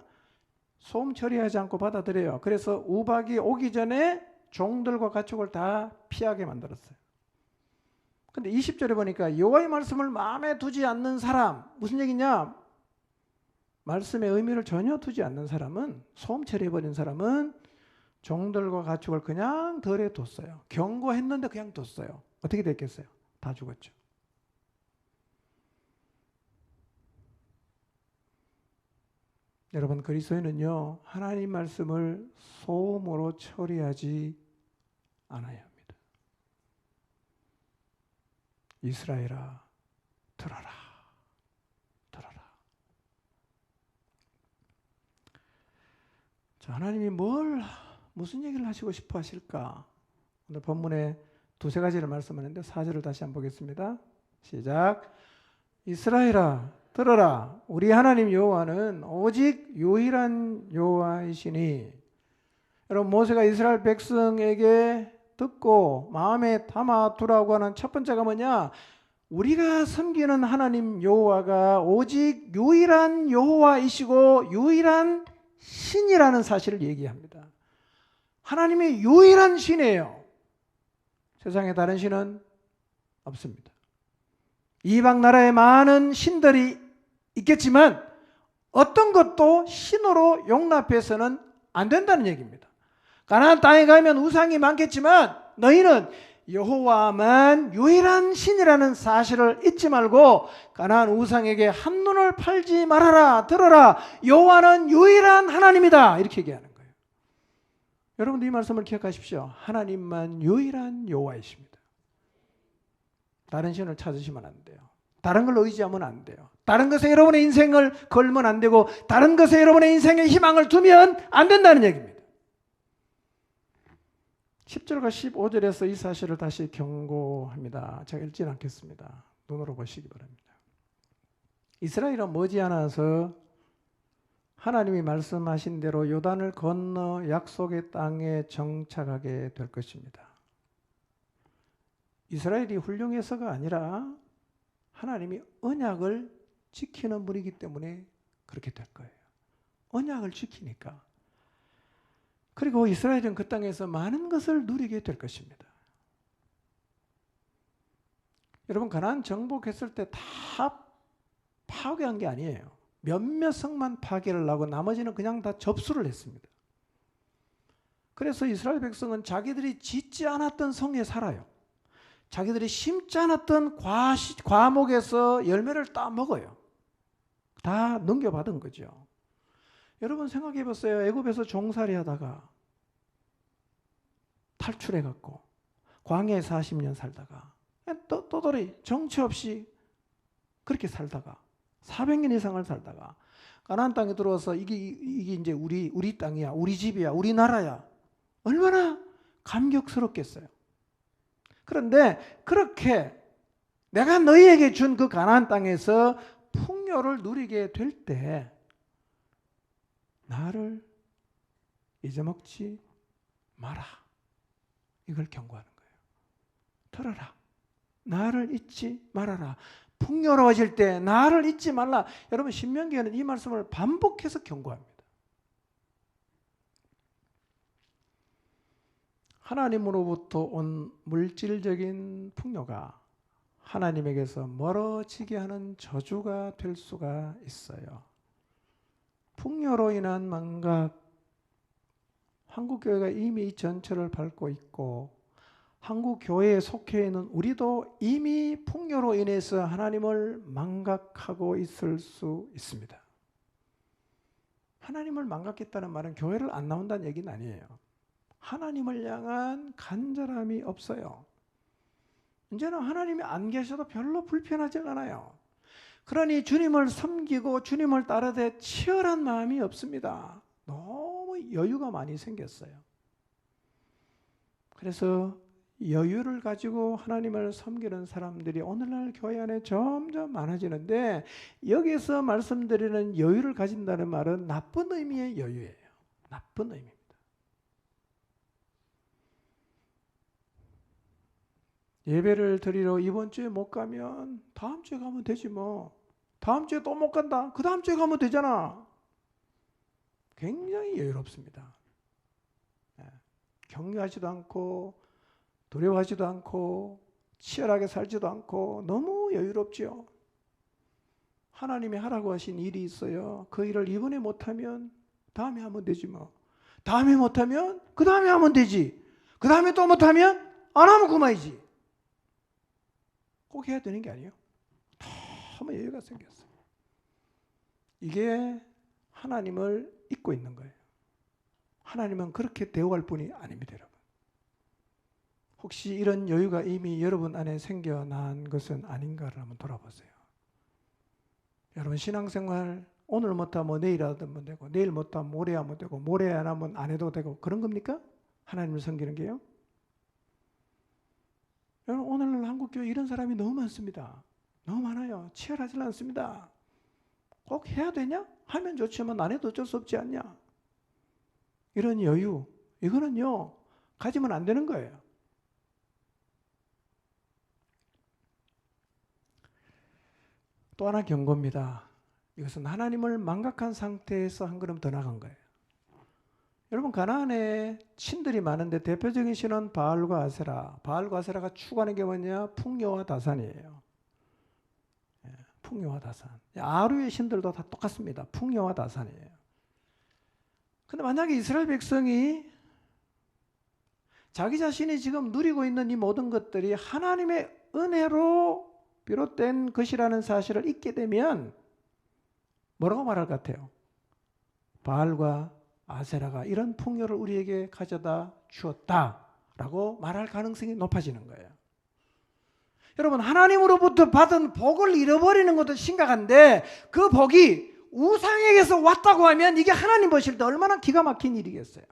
소음 처리하지 않고 받아들여요. 그래서 우박이 오기 전에 종들과 가축을 다 피하게 만들었어요. 근데 20절에 보니까 여호와의 말씀을 마음에 두지 않는 사람, 무슨 얘기냐? 말씀의 의미를 전혀 두지 않는 사람은, 소음 처리해버린 사람은 종들과 가축을 그냥 덜에 뒀어요. 경고했는데 그냥 뒀어요. 어떻게 됐겠어요? 다 죽었죠. 여러분, 그리스도인은요, 하나님 말씀을 소음으로 처리하지 않아야 합니다. 이스라엘아, 들어라. 들어라. 자, 하나님이 무슨 얘기를 하시고 싶어 하실까? 오늘 본문에 두세 가지를 말씀하는데 4절을 다시 한번 보겠습니다. 시작. 이스라엘아, 들어라. 우리 하나님 여호와는 오직 유일한 여호와이시니. 여러분, 모세가 이스라엘 백성에게 듣고 마음에 담아두라고 하는 첫 번째가 뭐냐? 우리가 섬기는 하나님 여호와가 오직 유일한 여호와이시고 유일한 신이라는 사실을 얘기합니다. 하나님이 유일한 신이에요. 세상에 다른 신은 없습니다. 이방 나라에 많은 신들이 있겠지만 어떤 것도 신으로 용납해서는 안 된다는 얘기입니다. 가나안 땅에 가면 우상이 많겠지만 너희는 여호와만 유일한 신이라는 사실을 잊지 말고 가나안 우상에게 한눈을 팔지 말아라. 들어라. 여호와는 유일한 하나님이다. 이렇게 얘기하는 거예요. 여러분도 이 말씀을 기억하십시오. 하나님만 유일한 여호와이십니다. 다른 신을 찾으시면 안 돼요. 다른 걸 의지하면 안 돼요. 다른 것에 여러분의 인생을 걸면 안 되고 다른 것에 여러분의 인생에 희망을 두면 안 된다는 얘기입니다. 10절과 15절에서 이 사실을 다시 경고합니다. 제가 읽지는 않겠습니다. 눈으로 보시기 바랍니다. 이스라엘은 머지않아서 하나님이 말씀하신 대로 요단을 건너 약속의 땅에 정착하게 될 것입니다. 이스라엘이 훌륭해서가 아니라 하나님이 언약을 지키는 분이기 때문에 그렇게 될 거예요. 언약을 지키니까. 그리고 이스라엘은 그 땅에서 많은 것을 누리게 될 것입니다. 여러분, 가나안 정복했을 때 다 파괴한 게 아니에요. 몇몇 성만 파괴를 하고 나머지는 그냥 다 접수를 했습니다. 그래서 이스라엘 백성은 자기들이 짓지 않았던 성에 살아요. 자기들이 심지 않았던 과목에서 열매를 따 먹어요. 다 넘겨받은 거죠. 여러분 생각해 보세요. 애굽에서 종살이 하다가 탈출해갖고 광야에 40년 살다가 떠돌이 정처 없이 그렇게 살다가 400년 이상을 살다가 가나안 땅에 들어와서 이게 이제 우리 땅이야, 우리 집이야, 우리 나라야. 얼마나 감격스럽겠어요. 그런데 그렇게 내가 너희에게 준 그 가나안 땅에서 풍요를 누리게 될 때 나를 잊어먹지 마라. 이걸 경고하는 거예요. 들어라. 나를 잊지 말아라. 풍요로워질 때 나를 잊지 말라. 여러분, 신명기에는 이 말씀을 반복해서 경고합니다. 하나님으로부터 온 물질적인 풍요가 하나님에게서 멀어지게 하는 저주가 될 수가 있어요. 풍요로 인한 망각, 한국교회가 이미 이 전철을 밟고 있고 한국교회에 속해 있는 우리도 이미 풍요로 인해서 하나님을 망각하고 있을 수 있습니다. 하나님을 망각했다는 말은 교회를 안 나온다는 얘기는 아니에요. 하나님을 향한 간절함이 없어요. 이제는 하나님이 안 계셔도 별로 불편하지 않아요. 그러니 주님을 섬기고 주님을 따르되 치열한 마음이 없습니다. 너무 여유가 많이 생겼어요. 그래서 여유를 가지고 하나님을 섬기는 사람들이 오늘날 교회 안에 점점 많아지는데, 여기서 말씀드리는 여유를 가진다는 말은 나쁜 의미의 여유예요. 나쁜 의미입니다. 예배를 드리러 이번 주에 못 가면 다음 주에 가면 되지 뭐. 다음 주에 또 못 간다. 그 다음 주에 가면 되잖아. 굉장히 여유롭습니다. 격려하지도 않고 두려워하지도 않고 치열하게 살지도 않고 너무 여유롭지요. 하나님이 하라고 하신 일이 있어요. 그 일을 이번에 못하면 다음에 하면 되지 뭐. 다음에 못하면 그 다음에 하면 되지. 그 다음에 또 못하면 안 하면 그만이지. 꼭 해야 되는 게 아니에요. 너무 여유가 생겼어요. 이게 하나님을 잊고 있는 거예요. 하나님은 그렇게 대우할 분이 아닙니다, 여러분. 혹시 이런 여유가 이미 여러분 안에 생겨난 것은 아닌가를 한번 돌아보세요. 여러분 신앙생활 오늘 못하면 내일 하면 되고, 내일 못하면 모레 하면 되고, 모레 안 하면 안 해도 되고, 그런 겁니까? 하나님을 섬기는 게요? 여러분 오늘날 한국교회 이런 사람이 너무 많습니다. 너무 많아요. 치열하지 않습니다. 꼭 해야 되냐? 하면 좋지만 안 해도 어쩔 수 없지 않냐? 이런 여유, 이거는요 가지면 안 되는 거예요. 또 하나 경고입니다. 이것은 하나님을 망각한 상태에서 한 걸음 더 나간 거예요. 여러분 가나안에 신들이 많은데 대표적인 신은 바알과 아세라. 바알과 아세라가 추구하는 게 뭐냐? 풍요와 다산이에요. 풍요와 다산. 아루의 신들도 다 똑같습니다. 풍요와 다산이에요. 근데 만약에 이스라엘 백성이 자기 자신이 지금 누리고 있는 이 모든 것들이 하나님의 은혜로 비롯된 것이라는 사실을 잊게 되면 뭐라고 말할 것 같아요? 바알과 아세라가 이런 풍요를 우리에게 가져다 주었다라고 말할 가능성이 높아지는 거예요. 여러분 하나님으로부터 받은 복을 잃어버리는 것도 심각한데, 그 복이 우상에게서 왔다고 하면 이게 하나님 보실 때 얼마나 기가 막힌 일이겠어요.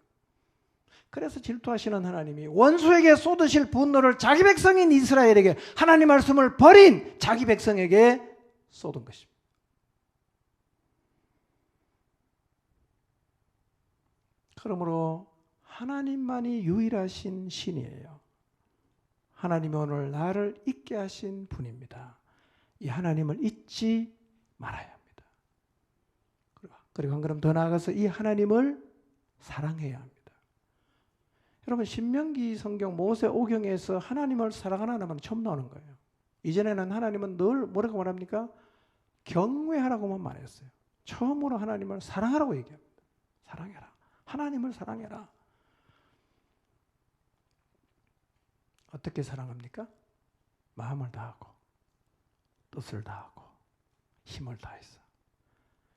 그래서 질투하시는 하나님이 원수에게 쏟으실 분노를 자기 백성인 이스라엘에게, 하나님 말씀을 버린 자기 백성에게 쏟은 것입니다. 그러므로 하나님만이 유일하신 신이에요. 하나님이 오늘 나를 잊게 하신 분입니다. 이 하나님을 잊지 말아야 합니다. 그리고 한 걸음 더 나아가서 이 하나님을 사랑해야 합니다. 여러분 신명기 성경 모세오경에서 하나님을 사랑하는 하나님은 처음 나오는 거예요. 이전에는 하나님은 늘 뭐라고 말합니까? 경외하라고만 말했어요. 처음으로 하나님을 사랑하라고 얘기합니다. 사랑해라. 하나님을 사랑해라. 어떻게 사랑합니까? 마음을 다하고 뜻을 다하고 힘을 다해서.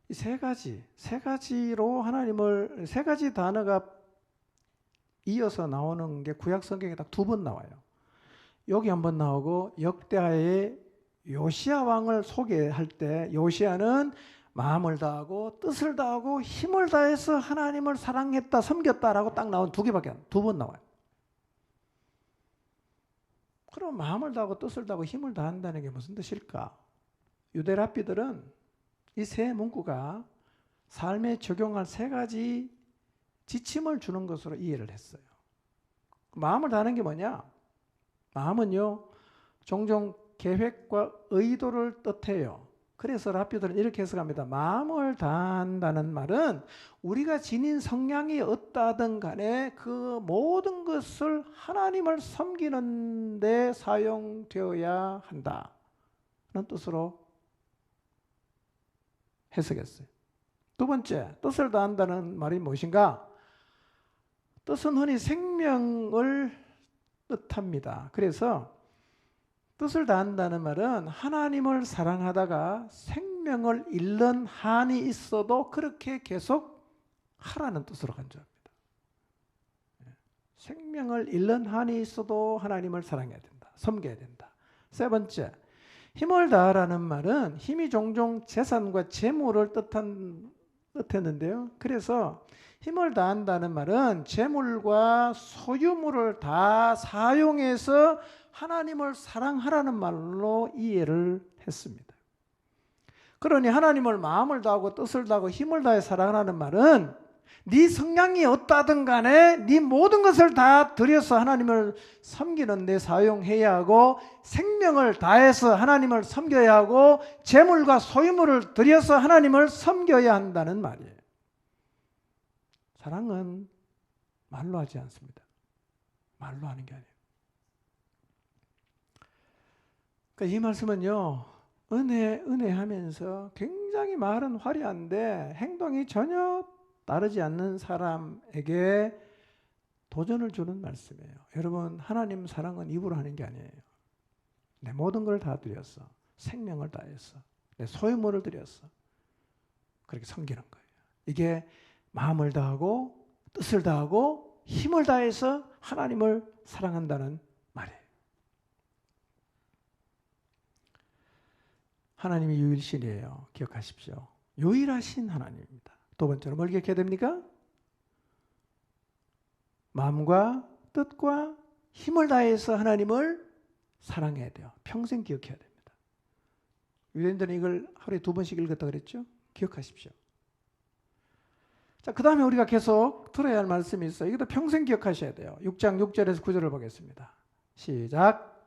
이 세 가지로 하나님을, 세 가지 단어가 이어서 나오는 게 구약 성경에 딱 2번 나와요. 여기 한번 나오고 역대하의 요시야 왕을 소개할 때 요시야는 마음을 다하고 뜻을 다하고 힘을 다해서 하나님을 사랑했다, 섬겼다라고 딱 나온 2번 나와요. 그럼 마음을 다하고 뜻을 다하고 힘을 다한다는 게 무슨 뜻일까? 유대 랍비들은 이 세 문구가 삶에 적용할 3가지 지침을 주는 것으로 이해를 했어요. 마음을 다하는 게 뭐냐? 마음은요 종종 계획과 의도를 뜻해요. 그래서 랍비들은 이렇게 해석합니다. 마음을 다한다는 말은 우리가 지닌 성향이 어떠하든 간에 그 모든 것을 하나님을 섬기는 데 사용되어야 한다는 뜻으로 해석했어요. 2번째, 뜻을 다한다는 말이 무엇인가? 뜻은 흔히 생명을 뜻합니다. 그래서 뜻을 다한다는 말은 하나님을 사랑하다가 생명을 잃는 한이 있어도 그렇게 계속 하라는 뜻으로 간주합니다. 생명을 잃는 한이 있어도 하나님을 사랑해야 된다. 섬겨야 된다. 세 번째, 힘을 다하라는 말은 힘이 종종 재산과 재물을 뜻했는데요. 그래서 힘을 다한다는 말은 재물과 소유물을 다 사용해서 하나님을 사랑하라는 말로 이해를 했습니다. 그러니 하나님을 마음을 다하고 뜻을 다하고 힘을 다해 사랑하라는 말은 네 성향이 어떠든 간에 네 모든 것을 다 들여서 하나님을 섬기는 데 사용해야 하고 생명을 다해서 하나님을 섬겨야 하고 재물과 소유물을 들여서 하나님을 섬겨야 한다는 말이에요. 사랑은 말로 하지 않습니다. 말로 하는 게 아니에요. 그러니까 이 말씀은요, 은혜 하면서 굉장히 말은 화려한데 행동이 전혀 따르지 않는 사람에게 도전을 주는 말씀이에요. 여러분, 하나님 사랑은 입으로 하는 게 아니에요. 내 모든 걸 다 드렸어. 생명을 다해서. 내 소유물을 드렸어. 그렇게 섬기는 거예요. 이게 마음을 다하고 뜻을 다하고 힘을 다해서 하나님을 사랑한다는 말이에요. 하나님이 유일신이에요. 기억하십시오. 유일하신 하나님입니다. 두 번째로 뭘 기억해야 됩니까? 마음과 뜻과 힘을 다해서 하나님을 사랑해야 돼요. 평생 기억해야 됩니다. 유대인들은 이걸 하루에 2번씩 읽었다 그랬죠? 기억하십시오. 자, 그 다음에 우리가 계속 들어야 할 말씀이 있어요. 이것도 평생 기억하셔야 돼요. 6장 6절에서 9절을 보겠습니다. 시작.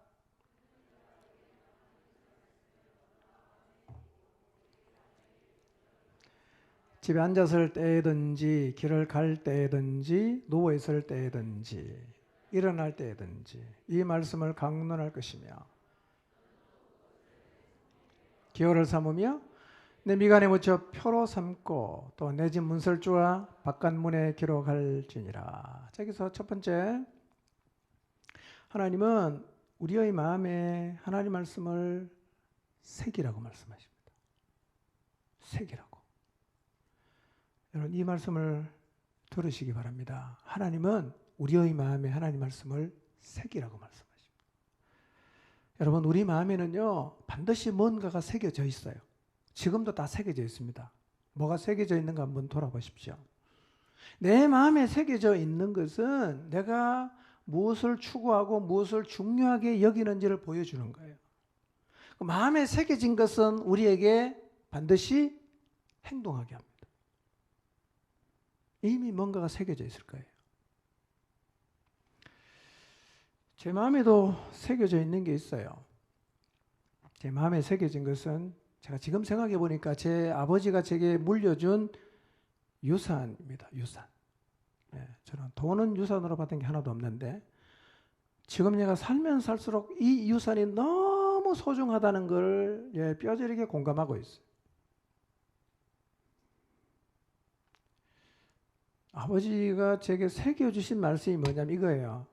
집에 앉았을 때든지 길을 갈 때든지 누워 있을 때든지 일어날 때든지 이 말씀을 강론할 것이며 기호를 삼으며 내 미간에 묻혀 표로 삼고 또 내 집 문설주와 바깥문에 기록할지니라. 여기서 첫 번째, 하나님은 우리의 마음에 하나님 말씀을 새기라고 말씀하십니다. 새기라고. 여러분, 이 말씀을 들으시기 바랍니다. 하나님은 우리의 마음에 하나님 말씀을 새기라고 말씀하십니다. 여러분, 우리 마음에는요, 반드시 뭔가가 새겨져 있어요. 지금도 다 새겨져 있습니다. 뭐가 새겨져 있는가 한번 돌아보십시오. 내 마음에 새겨져 있는 것은 내가 무엇을 추구하고 무엇을 중요하게 여기는지를 보여주는 거예요. 마음에 새겨진 것은 우리에게 반드시 행동하게 합니다. 이미 뭔가가 새겨져 있을 거예요. 제 마음에도 새겨져 있는 게 있어요. 제 마음에 새겨진 것은 제가 지금 생각해 보니까 제 아버지가 제게 물려준 유산입니다. 유산. 저는 돈은 유산으로 받은 게 하나도 없는데 지금 내가 살면 살수록 이 유산이 너무 소중하다는 걸 뼈저리게 공감하고 있어요. 아버지가 제게 새겨주신 말씀이 뭐냐면 이거예요.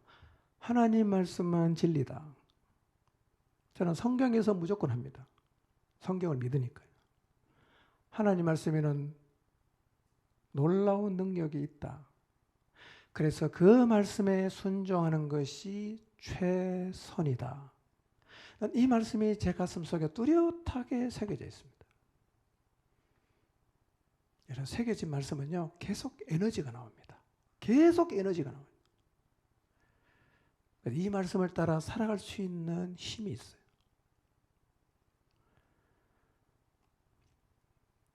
하나님 말씀만 진리다. 저는 성경에서 무조건 합니다. 성경을 믿으니까요. 하나님 말씀에는 놀라운 능력이 있다. 그래서 그 말씀에 순종하는 것이 최선이다. 이 말씀이 제 가슴 속에 뚜렷하게 새겨져 있습니다. 이런 새겨진 말씀은요, 계속 에너지가 나옵니다. 계속 에너지가 나옵니다. 이 말씀을 따라 살아갈 수 있는 힘이 있어요.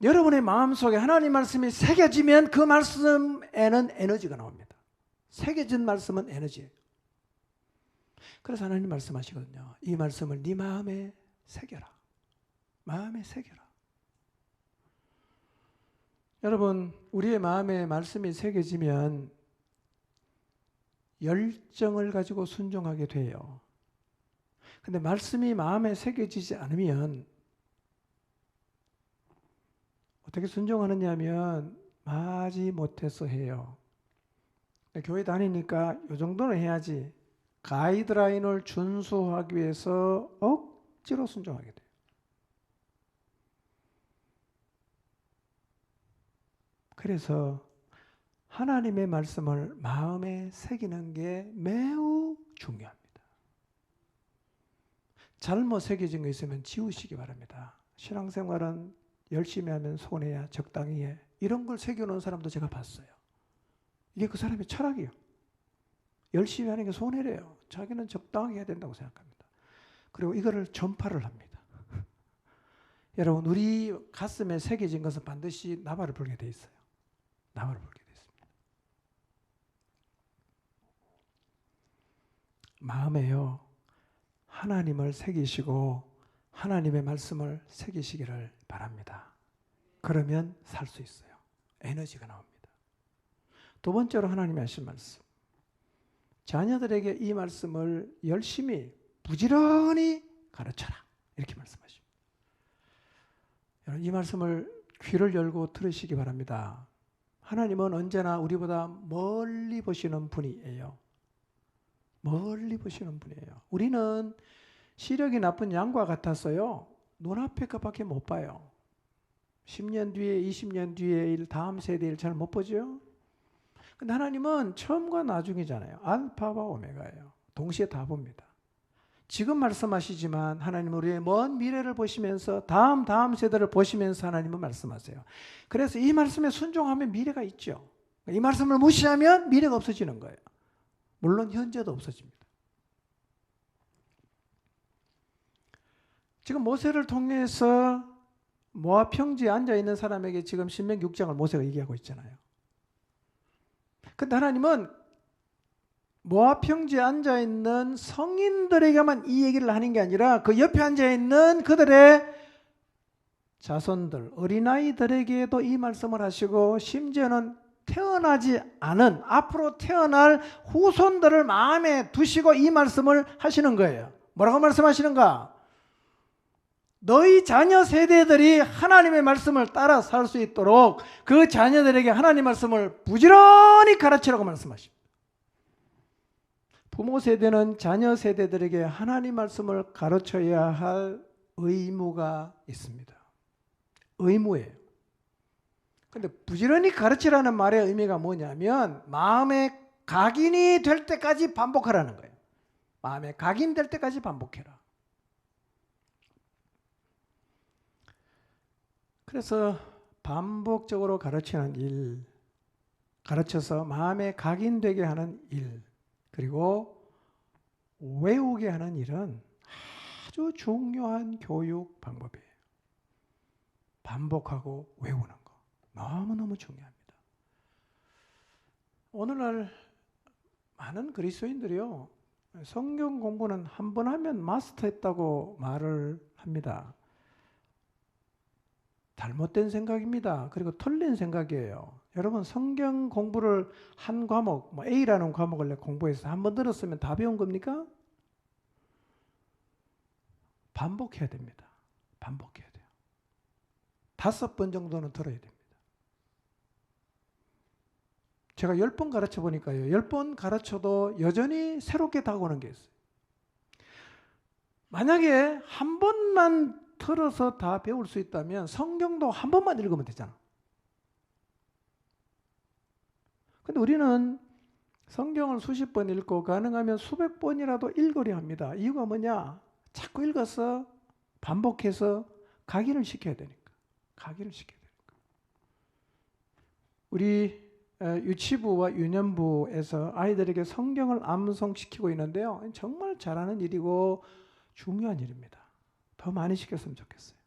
여러분의 마음속에 하나님 말씀이 새겨지면 그 말씀에는 에너지가 나옵니다. 새겨진 말씀은 에너지예요. 그래서 하나님 말씀하시거든요. 이 말씀을 네 마음에 새겨라. 마음에 새겨라. 여러분, 우리의 마음에 말씀이 새겨지면 열정을 가지고 순종하게 돼요. 근데 말씀이 마음에 새겨지지 않으면 어떻게 순종하느냐 하면 마지 못해서 해요. 교회 다니니까 이 정도는 해야지. 가이드라인을 준수하기 위해서 억지로 순종하게 돼요. 그래서 하나님의 말씀을 마음에 새기는 게 매우 중요합니다. 잘못 새겨진 거 있으면 지우시기 바랍니다. 신앙생활은 열심히 하면 손해야 적당히 해. 이런 걸 새겨놓은 사람도 제가 봤어요. 이게 그 사람의 철학이에요. 열심히 하는 게 손해래요. 자기는 적당히 해야 된다고 생각합니다. 그리고 이거를 전파를 합니다. 여러분, 우리 가슴에 새겨진 것은 반드시 나발을 불게 돼 있어요. 나발을 불게 돼 있습니다. 마음에요, 하나님을 새기시고 하나님의 말씀을 새기시기를 바랍니다. 그러면 살 수 있어요. 에너지가 나옵니다. 두 번째로 하나님이 하신 말씀. 자녀들에게 이 말씀을 열심히 부지런히 가르쳐라. 이렇게 말씀하십니다. 여러분, 이 말씀을 귀를 열고 들으시기 바랍니다. 하나님은 언제나 우리보다 멀리 보시는 분이에요. 멀리 보시는 분이에요. 우리는 시력이 나쁜 양과 같았어요. 눈앞에 것밖에 못 봐요. 10년 뒤에, 20년 뒤에 일, 다음 세대 일 잘 못 보죠? 근데 하나님은 처음과 나중이잖아요. 알파와 오메가예요. 동시에 다 봅니다. 지금 말씀하시지만 하나님은 우리의 먼 미래를 보시면서 다음 세대를 보시면서 하나님은 말씀하세요. 그래서 이 말씀에 순종하면 미래가 있죠. 이 말씀을 무시하면 미래가 없어지는 거예요. 물론 현재도 없어집니다. 지금 모세를 통해서 모압 평지에 앉아있는 사람에게 지금 신명기 6장을 모세가 얘기하고 있잖아요. 근데 하나님은 모압 평지에 앉아있는 성인들에게만 이 얘기를 하는 게 아니라 그 옆에 앉아있는 그들의 자손들, 어린아이들에게도 이 말씀을 하시고 심지어는 태어나지 않은 앞으로 태어날 후손들을 마음에 두시고 이 말씀을 하시는 거예요. 뭐라고 말씀하시는가? 너희 자녀 세대들이 하나님의 말씀을 따라 살 수 있도록 그 자녀들에게 하나님 말씀을 부지런히 가르치라고 말씀하십니다. 부모 세대는 자녀 세대들에게 하나님 말씀을 가르쳐야 할 의무가 있습니다. 의무예요. 근데 부지런히 가르치라는 말의 의미가 뭐냐면 마음에 각인이 될 때까지 반복하라는 거예요. 마음에 각인될 때까지 반복해라. 그래서 반복적으로 가르치는 일, 가르쳐서 마음에 각인되게 하는 일, 그리고 외우게 하는 일은 아주 중요한 교육 방법이에요. 반복하고 외우는 거 너무너무 중요합니다. 오늘날 많은 그리스도인들이요, 성경 공부는 한 번 하면 마스터했다고 말을 합니다. 잘못된 생각입니다. 그리고 틀린 생각이에요. 여러분, 성경 공부를 한 과목, A라는 과목을 공부해서 한 번 들었으면 다 배운 겁니까? 반복해야 됩니다. 반복해야 돼요. 5번 정도는 들어야 됩니다. 제가 10번 가르쳐 보니까요, 10번 가르쳐도 여전히 새롭게 다가오는 게 있어요. 만약에 한 번만 들어서 다 배울 수 있다면 성경도 한 번만 읽으면 되잖아. 근데 우리는 성경을 수십 번 읽고 가능하면 수백 번이라도 읽으려 합니다. 이유가 뭐냐? 자꾸 읽어서 반복해서 각인을 시켜야 되니까. 각인을 시켜야 되니까. 우리 유치부와 유년부에서 아이들에게 성경을 암송시키고 있는데요, 정말 잘하는 일이고 중요한 일입니다. 더 많이 시켰으면 좋겠어요.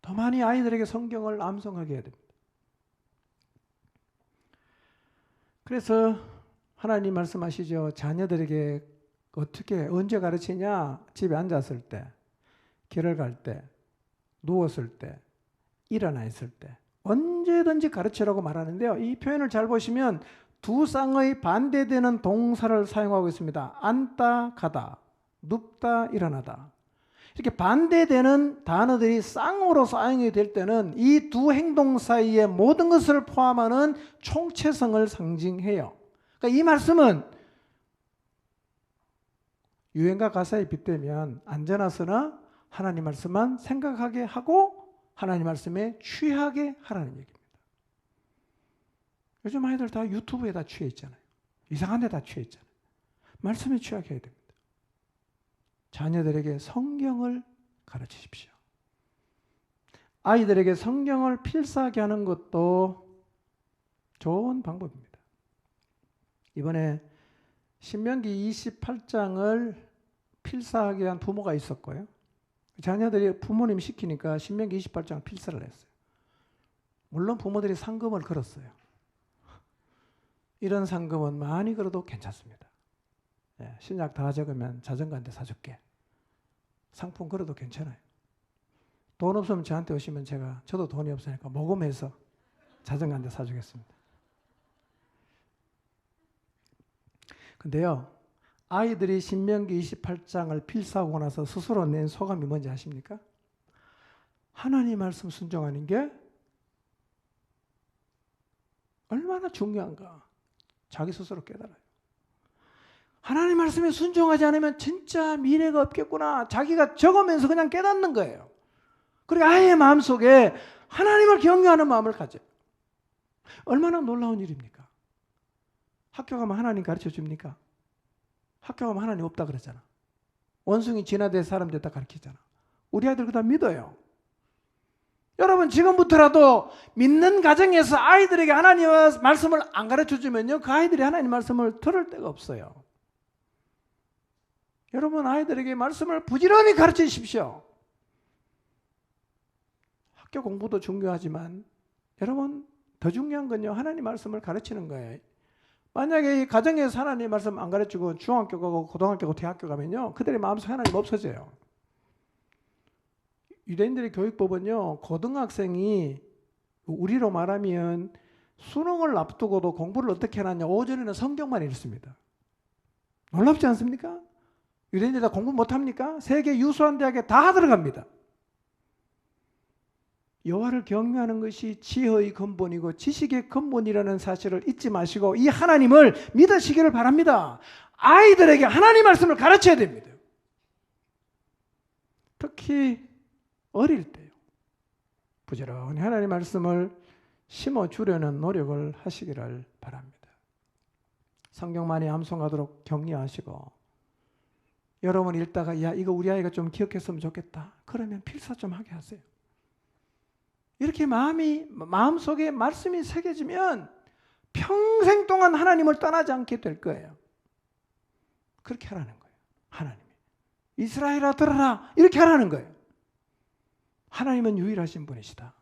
더 많이 아이들에게 성경을 암송하게 해야 됩니다. 그래서 하나님 말씀하시죠. 자녀들에게 어떻게, 언제 가르치냐? 집에 앉았을 때, 길을 갈 때, 누웠을 때, 일어나 있을 때 언제든지 가르치라고 말하는데요, 이 표현을 잘 보시면 두 쌍의 반대되는 동사를 사용하고 있습니다. 앉다, 가다, 눕다, 일어나다. 이렇게 반대되는 단어들이 쌍으로 사용이 될 때는 이 두 행동 사이의 모든 것을 포함하는 총체성을 상징해요. 그러니까 이 말씀은 유행가 가사에 빗대면 앉아나서나 하나님 말씀만 생각하게 하고 하나님 말씀에 취하게 하라는 얘기입니다. 요즘 아이들 다 유튜브에 다 취해 있잖아요. 이상한 데 다 취해 있잖아요. 말씀에 취약해야 됩니다. 자녀들에게 성경을 가르치십시오. 아이들에게 성경을 필사하게 하는 것도 좋은 방법입니다. 이번에 신명기 28장을 필사하게 한 부모가 있었고요. 자녀들이 부모님 시키니까 신명기 28장을 필사를 했어요. 물론 부모들이 상금을 걸었어요. 이런 상금은 많이 걸어도 괜찮습니다. 신약 다 적으면 자전거 한 대 사줄게. 상품 걸어도 괜찮아요. 돈 없으면 저한테 오시면 저도 돈이 없으니까 모금해서 자전거 한 대 사주겠습니다. 근데요, 아이들이 신명기 28장을 필사하고 나서 스스로 낸 소감이 뭔지 아십니까? 하나님 말씀 순종하는 게 얼마나 중요한가 자기 스스로 깨달아요. 하나님 말씀에 순종하지 않으면 진짜 미래가 없겠구나. 자기가 적으면서 그냥 깨닫는 거예요. 그리고 아이의 마음속에 하나님을 경외하는 마음을 가져요. 얼마나 놀라운 일입니까? 학교 가면 하나님 가르쳐 줍니까? 학교 가면 하나님 없다 그러잖아. 원숭이 진화된 사람 됐다 가르치잖아. 우리 아이들 그다 믿어요. 여러분 지금부터라도 믿는 가정에서 아이들에게 하나님의 말씀을 안 가르쳐 주면요, 그 아이들이 하나님 말씀을 들을 데가 없어요. 여러분 아이들에게 말씀을 부지런히 가르쳐 주십시오. 학교 공부도 중요하지만 여러분 더 중요한 건요, 하나님 말씀을 가르치는 거예요. 만약에 이 가정에서 하나님 말씀 안 가르치고 중학교 가고 고등학교 가고 대학교 가면요, 그들의 마음속에 하나님 없어져요. 유대인들의 교육법은요, 고등학생이 우리로 말하면 수능을 앞두고도 공부를 어떻게 해놨냐, 오전에는 성경만 읽습니다. 놀랍지 않습니까? 유대인들 다 공부 못합니까? 세계 유수한 대학에 다 들어갑니다. 여호와를 경외하는 것이 지혜의 근본이고 지식의 근본이라는 사실을 잊지 마시고 이 하나님을 믿으시기를 바랍니다. 아이들에게 하나님 말씀을 가르쳐야 됩니다. 특히 어릴 때요, 부지런히 하나님 말씀을 심어주려는 노력을 하시기를 바랍니다. 성경 많이 암송하도록 격려하시고, 여러분 읽다가 야 이거 우리 아이가 좀 기억했으면 좋겠다 그러면 필사 좀 하게 하세요. 이렇게 마음속에 말씀이 새겨지면 평생 동안 하나님을 떠나지 않게 될 거예요. 그렇게 하라는 거예요. 하나님이 이스라엘아 들어라 이렇게 하라는 거예요. 하나님은 유일하신 분이시다.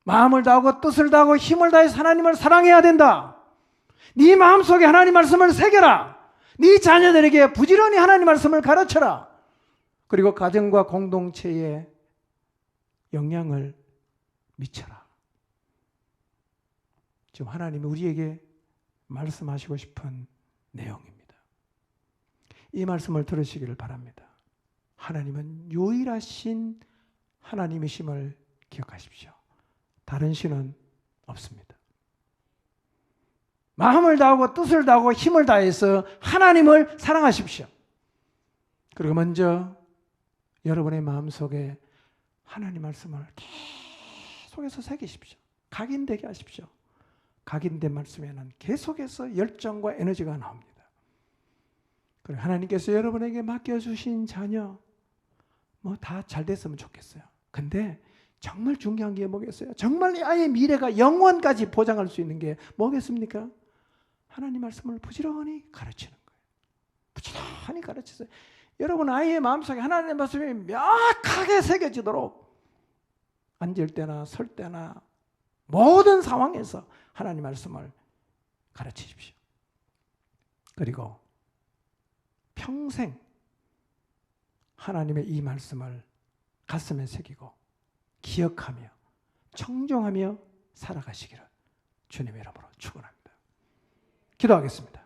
마음을 다하고 뜻을 다하고 힘을 다해서 하나님을 사랑해야 된다. 네 마음속에 하나님 말씀을 새겨라. 네 자녀들에게 부지런히 하나님 말씀을 가르쳐라. 그리고 가정과 공동체에 영향을 미쳐라. 지금 하나님이 우리에게 말씀하시고 싶은 내용입니다. 이 말씀을 들으시기를 바랍니다. 하나님은 유일하신 하나님이심을 기억하십시오. 다른 신은 없습니다. 마음을 다하고 뜻을 다하고 힘을 다해서 하나님을 사랑하십시오. 그리고 먼저 여러분의 마음속에 하나님 말씀을 계속해서 새기십시오. 각인되게 하십시오. 각인된 말씀에는 계속해서 열정과 에너지가 나옵니다. 그리고 하나님께서 여러분에게 맡겨주신 자녀 다 잘 됐으면 좋겠어요. 근데 정말 중요한 게 뭐겠어요? 정말 이 아이의 미래가 영원까지 보장할 수 있는 게 뭐겠습니까? 하나님 말씀을 부지런히 가르치는 거예요. 부지런히 가르치세요. 여러분 아이의 마음속에 하나님의 말씀이 명확하게 새겨지도록 앉을 때나 설 때나 모든 상황에서 하나님 말씀을 가르치십시오. 그리고 평생 하나님의 이 말씀을 가슴에 새기고 기억하며 청종하며 살아가시기를 주님의 이름으로 축원합니다. 기도하겠습니다.